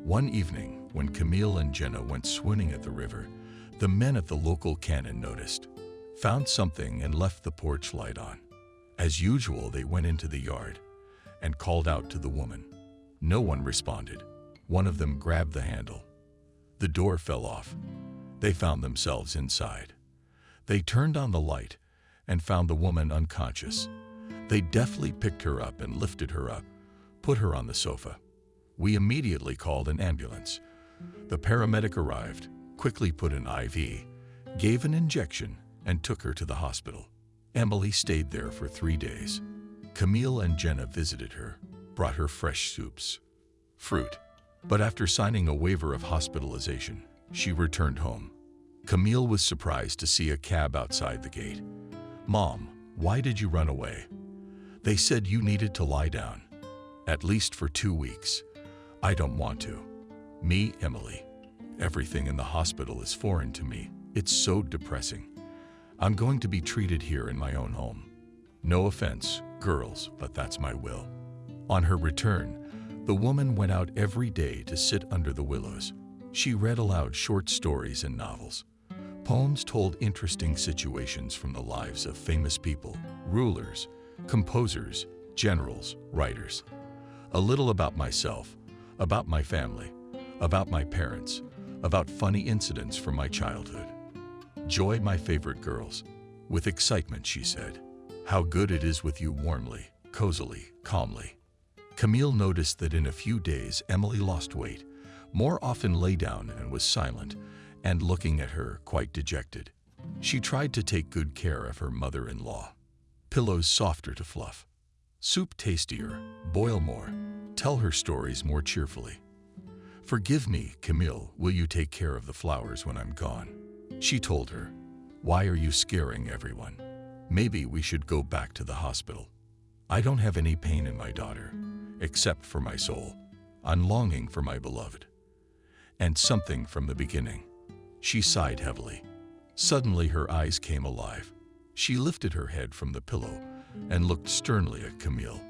One evening, when Camille and Jenna went swimming at the river, the men at the local cannon noticed, found something, and left the porch light on. As usual, they went into the yard and called out to the woman. No one responded. One of them grabbed the handle. The door fell off. They found themselves inside. They turned on the light and found the woman unconscious. They deftly picked her up and lifted her up, put her on the sofa. We immediately called an ambulance. The paramedic arrived, quickly put an IV, gave an injection, and took her to the hospital. Emily stayed there for 3 days. Camille and Jenna visited her, brought her fresh soups, fruit. But after signing a waiver of hospitalization, she returned home. Camille was surprised to see a cab outside the gate. "Mom, why did you run away?" "They said you needed to lie down. At least for 2 weeks. I don't want to." "Me, Emily. Everything in the hospital is foreign to me. It's so depressing. I'm going to be treated here in my own home. No offense, girls, but that's my will." On her return, the woman went out every day to sit under the willows. She read aloud short stories and novels. Poems told interesting situations from the lives of famous people, rulers, composers, generals, writers. A little about myself, about my family, about my parents, about funny incidents from my childhood. "Joy, my favorite girls." With excitement, she said, "How good it is with you warmly, cozily, calmly." Camille noticed that in a few days Emily lost weight, more often lay down and was silent, and looking at her quite dejected. She tried to take good care of her mother-in-law. Pillows softer to fluff. Soup tastier, boil more. tell her stories more cheerfully. "Forgive me, Camille, will you take care of the flowers when I'm gone?" She told her, "Why are you scaring everyone? Maybe we should go back to the hospital. I don't have any pain in my daughter, except for my soul. I'm longing for my beloved." And something from the beginning. She sighed heavily. Suddenly her eyes came alive. She lifted her head from the pillow and looked sternly at Camille.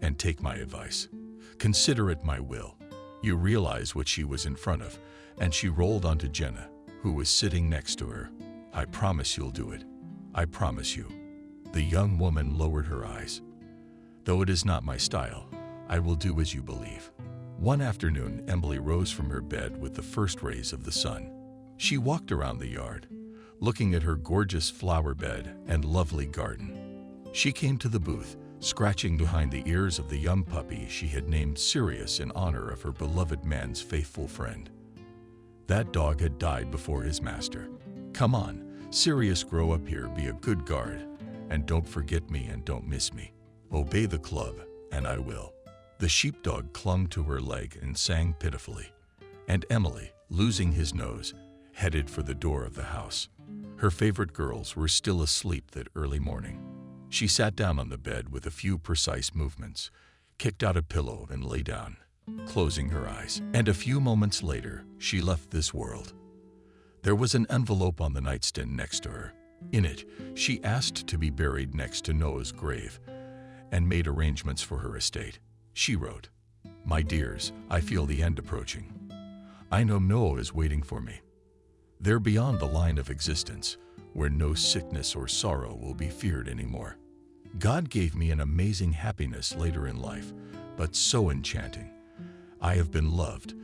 "And take my advice. Consider it my will." You realize what she was in front of, and she rolled onto Jenna, who was sitting next to her. "I promise you'll do it. I promise you." The young woman lowered her eyes. "Though it is not my style, I will do as you believe." One afternoon, Emily rose from her bed with the first rays of the sun. She walked around the yard, looking at her gorgeous flower bed and lovely garden. She came to the booth, scratching behind the ears of the young puppy she had named Sirius in honor of her beloved man's faithful friend. That dog had died before his master. "Come on, Sirius, grow up here, be a good guard, and don't forget me and don't miss me. Obey the club, and I will." The sheepdog clung to her leg and sang pitifully, and Emily, losing his nose, headed for the door of the house. Her favorite girls were still asleep that early morning. She sat down on the bed with a few precise movements, kicked out a pillow and lay down, closing her eyes. And a few moments later, she left this world. There was an envelope on the nightstand next to her. In it, she asked to be buried next to Noah's grave and made arrangements for her estate. She wrote, "My dears, I feel the end approaching. I know Noah is waiting for me. They're beyond the line of existence, where no sickness or sorrow will be feared anymore. God gave me an amazing happiness later in life, but so enchanting. I have been loved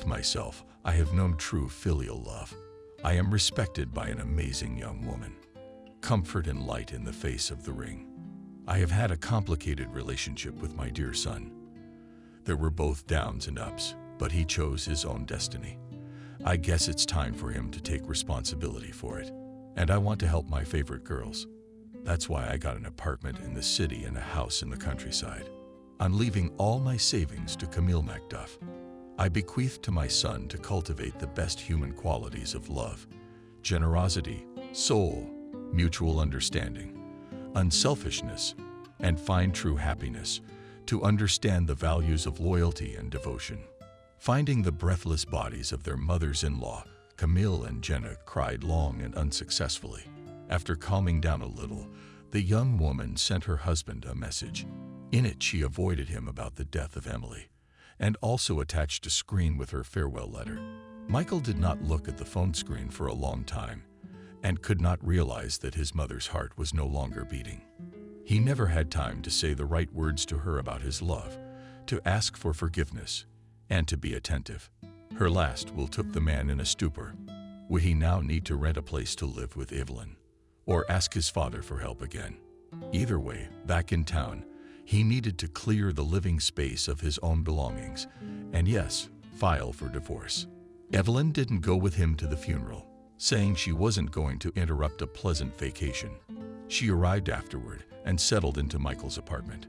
myself. I have known true filial love. I am respected by an amazing young woman. Comfort and light in the face of the ring. I have had a complicated relationship with my dear son. There were both downs and ups, but he chose his own destiny. I guess it's time for him to take responsibility for it. And I want to help my favorite girls. That's why I got an apartment in the city and a house in the countryside. I'm leaving all my savings to Camille Macduff. I bequeath to my son to cultivate the best human qualities of love, generosity, soul, mutual understanding, unselfishness, and find true happiness, to understand the values of loyalty and devotion." Finding the breathless bodies of their mothers-in-law, Camille and Jenna cried long and unsuccessfully. After calming down a little, the young woman sent her husband a message. In it, she avoided him about the death of Emily, and also attached a screen with her farewell letter. Michael did not look at the phone screen for a long time, and could not realize that his mother's heart was no longer beating. He never had time to say the right words to her about his love, to ask for forgiveness, and to be attentive. Her last will took the man in a stupor. Would he now need to rent a place to live with Evelyn, or ask his father for help again? Either way, back in town, he needed to clear the living space of his own belongings, and yes, file for divorce. Evelyn didn't go with him to the funeral, saying she wasn't going to interrupt a pleasant vacation. She arrived afterward and settled into Michael's apartment.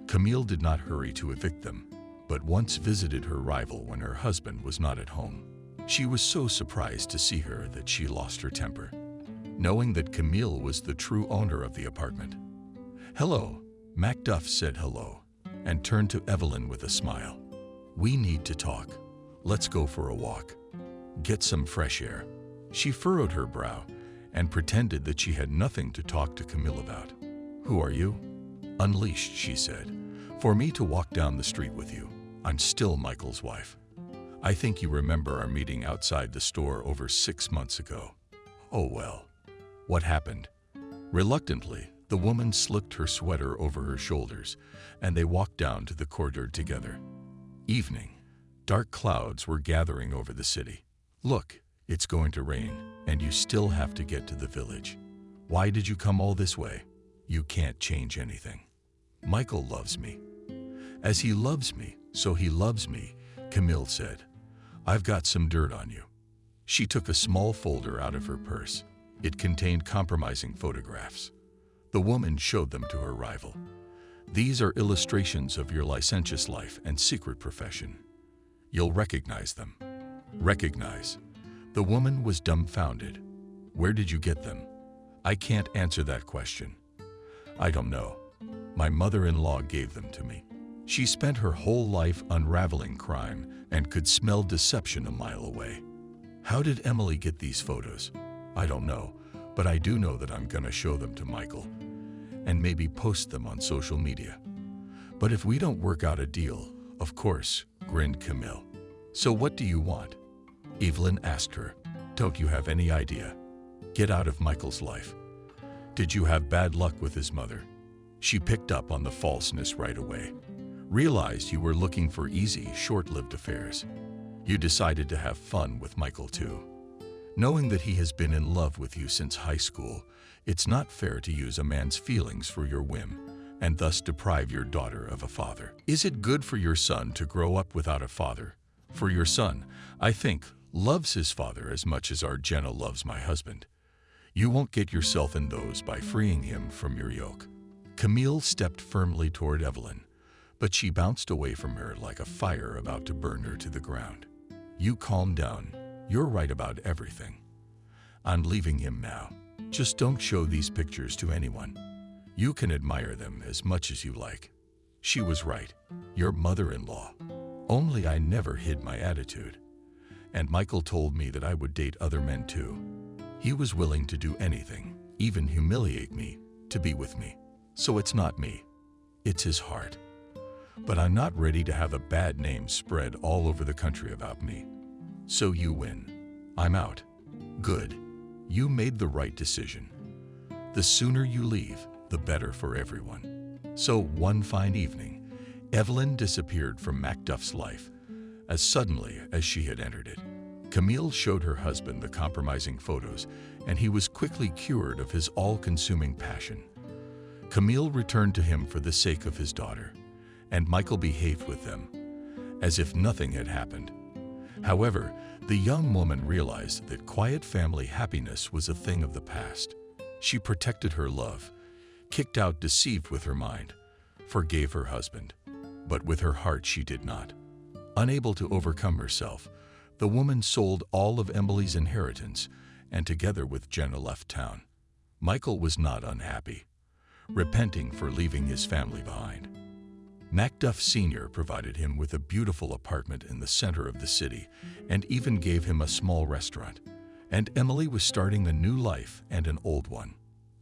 Camille did not hurry to evict them, but once visited her rival when her husband was not at home. She was so surprised to see her that she lost her temper, knowing that Camille was the true owner of the apartment. "Hello," Macduff said hello, and turned to Evelyn with a smile. "We need to talk. Let's go for a walk. Get some fresh air." She furrowed her brow and pretended that she had nothing to talk to Camille about. "Who are you?" "Unleashed," she said, "for me to walk down the street with you. I'm still Michael's wife. I think you remember our meeting outside the store over 6 months ago." "Oh well. What happened?" Reluctantly, the woman slicked her sweater over her shoulders, and they walked down to the courtyard together. Evening. Dark clouds were gathering over the city. "Look, it's going to rain, and you still have to get to the village. Why did you come all this way? You can't change anything. Michael loves me. As he loves me, so he loves me," Camille said. "I've got some dirt on you." She took a small folder out of her purse. It contained compromising photographs. The woman showed them to her rival. These are illustrations of your licentious life and secret profession. You'll recognize them. Recognize. The woman was dumbfounded. Where did you get them? I can't answer that question. I don't know. My mother-in-law gave them to me. She spent her whole life unraveling crime and could smell deception a mile away. How did Emily get these photos? I don't know, but I do know that I'm gonna show them to Michael and maybe post them on social media. But if we don't work out a deal, of course, grinned Camille. So what do you want? Evelyn asked her. Don't you have any idea? Get out of Michael's life. Did you have bad luck with his mother? She picked up on the falseness right away. Realized you were looking for easy, short-lived affairs. You decided to have fun with Michael too. Knowing that he has been in love with you since high school, it's not fair to use a man's feelings for your whim and thus deprive your daughter of a father. Is it good for your son to grow up without a father? For your son, I think, loves his father as much as our Jenna loves my husband. You won't get yourself in those by freeing him from your yoke. Camille stepped firmly toward Evelyn, but she bounced away from her like a fire about to burn her to the ground. You calm down. You're right about everything. I'm leaving him now. Just don't show these pictures to anyone. You can admire them as much as you like. She was right. Your mother-in-law. Only I never hid my attitude. And Michael told me that I would date other men too. He was willing to do anything, even humiliate me, to be with me. So it's not me. It's his heart. But I'm not ready to have a bad name spread all over the country about me. So you win. I'm out. Good. You made the right decision. The sooner you leave, the better for everyone. So one fine evening, Evelyn disappeared from Macduff's life as suddenly as she had entered it. Camille showed her husband the compromising photos, and he was quickly cured of his all-consuming passion. Camille returned to him for the sake of his daughter, and Michael behaved with them as if nothing had happened. However, the young woman realized that quiet family happiness was a thing of the past. She protected her love, kicked out deceit with her mind, forgave her husband, but with her heart she did not. Unable to overcome herself, the woman sold all of Emily's inheritance and together with Jenna left town. Michael was not unhappy, repenting for leaving his family behind. Macduff Sr. provided him with a beautiful apartment in the center of the city and even gave him a small restaurant. And Emily was starting a new life and an old one.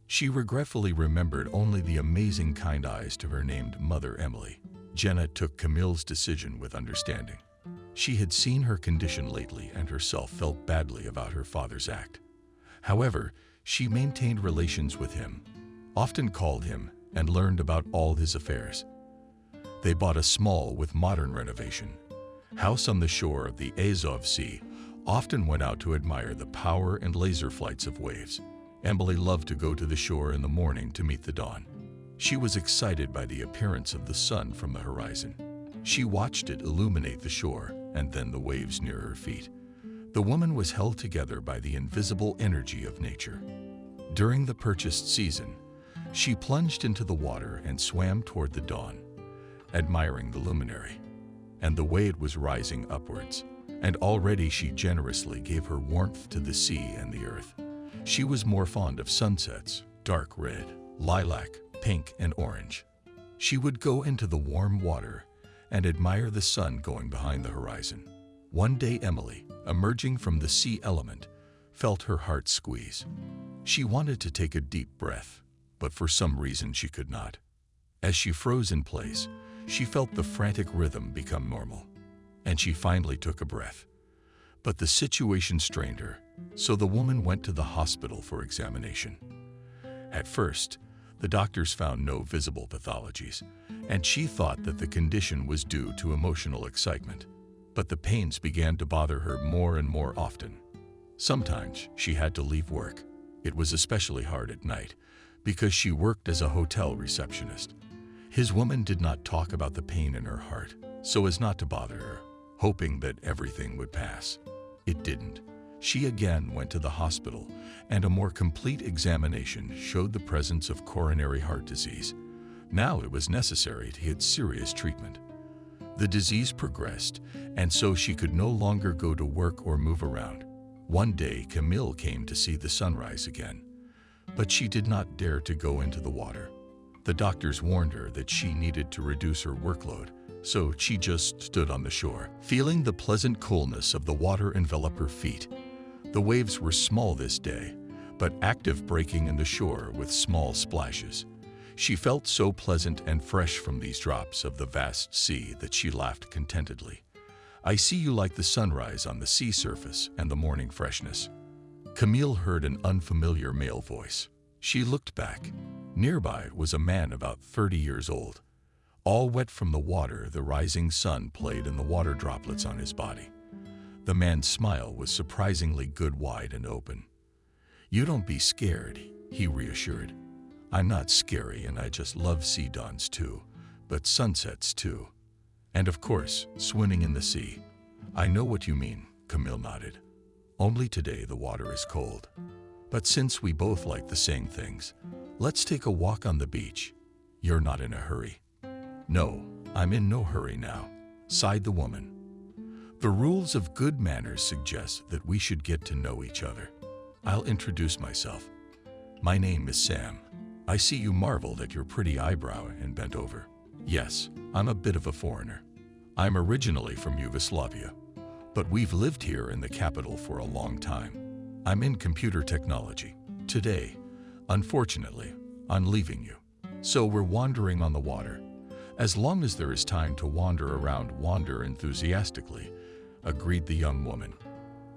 She regretfully remembered only the amazing kind eyes to her named mother Emily. Jenna took Camille's decision with understanding. She had seen her condition lately and herself felt badly about her father's act. However, she maintained relations with him, often called him, and learned about all his affairs. They bought a small with modern renovation house on the shore of the Azov Sea, often went out to admire the power and laser flights of waves. Emily loved to go to the shore in the morning to meet the dawn. She was excited by the appearance of the sun from the horizon. She watched it illuminate the shore and then the waves near her feet. The woman was held together by the invisible energy of nature. During the purchased season, she plunged into the water and swam toward the dawn, admiring the luminary and the way it was rising upwards. And already she generously gave her warmth to the sea and the earth. She was more fond of sunsets, dark red, lilac, pink, and orange. She would go into the warm water and admire the sun going behind the horizon. One day Emily, emerging from the sea element, felt her heart squeeze. She wanted to take a deep breath, but for some reason she could not. As she froze in place, she felt the frantic rhythm become normal, and she finally took a breath. But the situation strained her, so the woman went to the hospital for examination. At first, the doctors found no visible pathologies, and she thought that the condition was due to emotional excitement. But the pains began to bother her more and more often. Sometimes she had to leave work. It was especially hard at night, because she worked as a hotel receptionist. His woman did not talk about the pain in her heart, so as not to bother her, hoping that everything would pass. It didn't. She again went to the hospital, and a more complete examination showed the presence of coronary heart disease. Now it was necessary to get serious treatment. The disease progressed, and so she could no longer go to work or move around. One day, Camille came to see the sunrise again, but she did not dare to go into the water. The doctors warned her that she needed to reduce her workload, so she just stood on the shore, feeling the pleasant coolness of the water envelop her feet. The waves were small this day, but active, breaking in the shore with small splashes. She felt so pleasant and fresh from these drops of the vast sea that she laughed contentedly. "I see you like the sunrise on the sea surface and the morning freshness." Camille heard an unfamiliar male voice. She looked back. Nearby was a man about 30 years old. All wet from the water, the rising sun played in the water droplets on his body. The man's smile was surprisingly good, wide and open. "You don't be scared," he reassured. "I'm not scary, and I just love sea dawns too, but sunsets too. And of course, swimming in the sea." "I know what you mean," Camille nodded. "Only today the water is cold. But since we both like the same things, let's take a walk on the beach. You're not in a hurry." "No, I'm in no hurry now," sighed the woman. "The rules of good manners suggest that we should get to know each other. I'll introduce myself. My name is Sam. I see you marveled at your pretty eyebrow and bent over. Yes, I'm a bit of a foreigner. I'm originally from Yugoslavia, but we've lived here in the capital for a long time. I'm in computer technology. Today, unfortunately, I'm leaving you. So we're wandering on the water. As long as there is time to wander around, wander enthusiastically," agreed the young woman.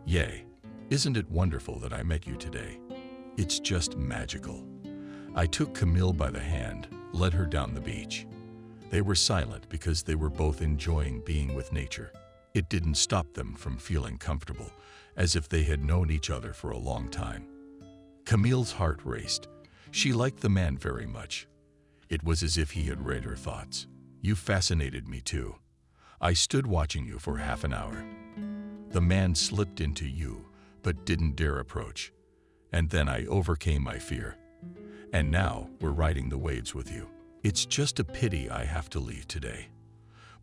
"Yay, isn't it wonderful that I met you today? It's just magical." I took Camille by the hand, led her down the beach. They were silent because they were both enjoying being with nature. It didn't stop them from feeling comfortable, as if they had known each other for a long time. Camille's heart raced. She liked the man very much. It was as if he had read her thoughts. "You fascinated me too. I stood watching you for half an hour. The man slipped into you, but didn't dare approach. And then I overcame my fear. And now we're riding the waves with you. It's just a pity I have to leave today.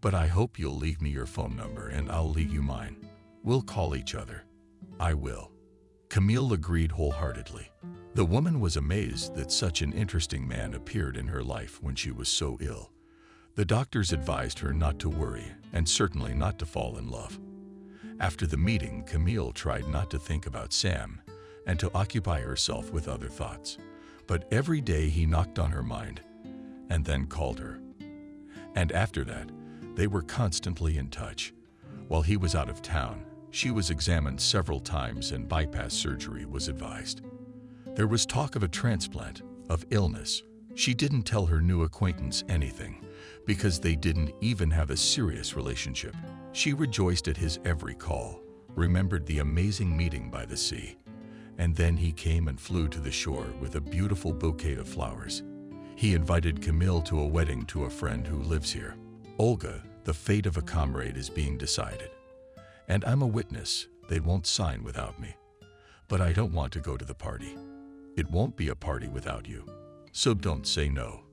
But I hope you'll leave me your phone number and I'll leave you mine. We'll call each other." "I will." Camille agreed wholeheartedly. The woman was amazed that such an interesting man appeared in her life when she was so ill. The doctors advised her not to worry and certainly not to fall in love. After the meeting, Camille tried not to think about Sam and to occupy herself with other thoughts. But every day he knocked on her mind and then called her. And after that, they were constantly in touch. While he was out of town, she was examined several times and bypass surgery was advised. There was talk of a transplant, of illness. She didn't tell her new acquaintance anything because they didn't even have a serious relationship. She rejoiced at his every call, remembered the amazing meeting by the sea. And then he came and flew to the shore with a beautiful bouquet of flowers. He invited Camille to a wedding to a friend who lives here. "Olga, the fate of a comrade is being decided. And I'm a witness. They won't sign without me. But I don't want to go to the party. It won't be a party without you. So don't say no."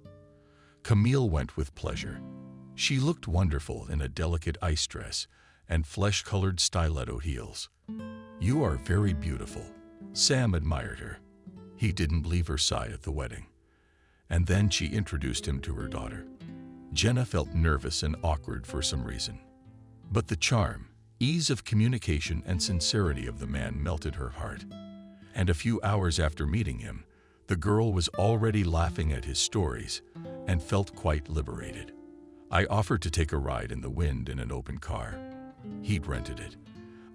Camille went with pleasure. She looked wonderful in a delicate ice dress and flesh-colored stiletto heels. "You are very beautiful." Sam admired her. He didn't leave her side at the wedding. And then she introduced him to her daughter. Jenna felt nervous and awkward for some reason. But the charm, ease of communication and sincerity of the man melted her heart. And a few hours after meeting him, the girl was already laughing at his stories and felt quite liberated. I offered to take a ride in the wind in an open car. He'd rented it.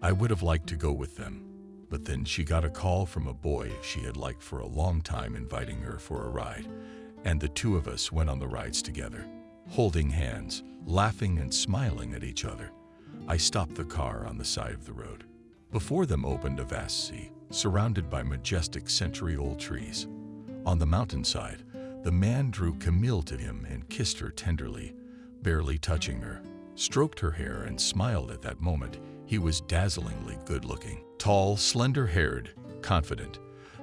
I would have liked to go with them. But then she got a call from a boy she had liked for a long time inviting her for a ride, and the two of us went on the rides together, holding hands, laughing and smiling at each other. I stopped the car on the side of the road. Before them opened a vast sea, surrounded by majestic century-old trees. On the mountainside, the man drew Camille to him and kissed her tenderly, barely touching her, stroked her hair and smiled. At that moment. He was dazzlingly good-looking, tall, slender-haired, confident.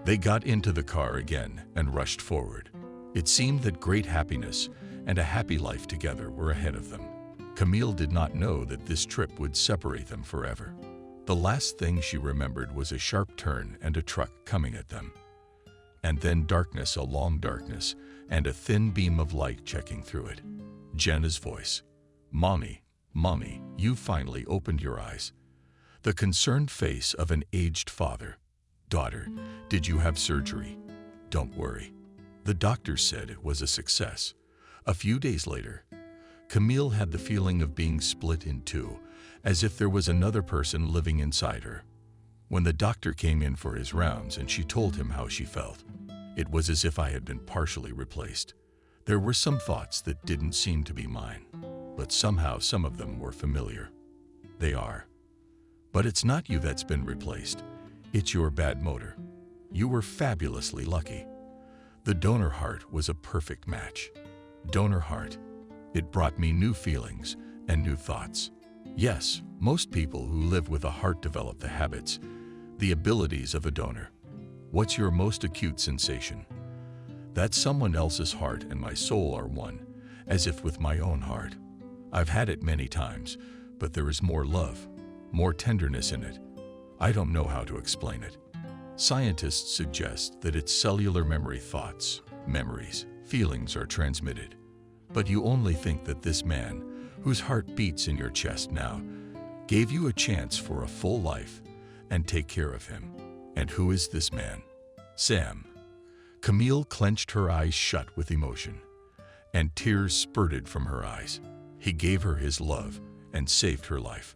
They got into the car again and rushed forward. It seemed that great happiness and a happy life together were ahead of them. Camille did not know that this trip would separate them forever. The last thing she remembered was a sharp turn and a truck coming at them. And then darkness, a long darkness, and a thin beam of light checking through it. Jenna's voice. "Mommy, Mommy, you finally opened your eyes." The concerned face of an aged father. "Daughter, did you have surgery?" "Don't worry. The doctor said it was a success." A few days later, Camille had the feeling of being split in two, as if there was another person living inside her. When the doctor came in for his rounds and she told him how she felt, it was as if I had been partially replaced. There were some thoughts that didn't seem to be mine, but somehow some of them were familiar. They are. But it's not you that's been replaced. It's your bad motor. You were fabulously lucky. The donor heart was a perfect match. Donor heart. It brought me new feelings and new thoughts. Yes, most people who live with a heart develop the habits, the abilities of a donor. What's your most acute sensation? That someone else's heart and my soul are one, as if with my own heart. I've had it many times, but there is more love, more tenderness in it. I don't know how to explain it. Scientists suggest that it's cellular memory, thoughts, memories, feelings are transmitted. But you only think that this man, whose heart beats in your chest now, gave you a chance for a full life, and take care of him. And who is this man? Sam. Camille clenched her eyes shut with emotion, and tears spurted from her eyes. He gave her his love and saved her life.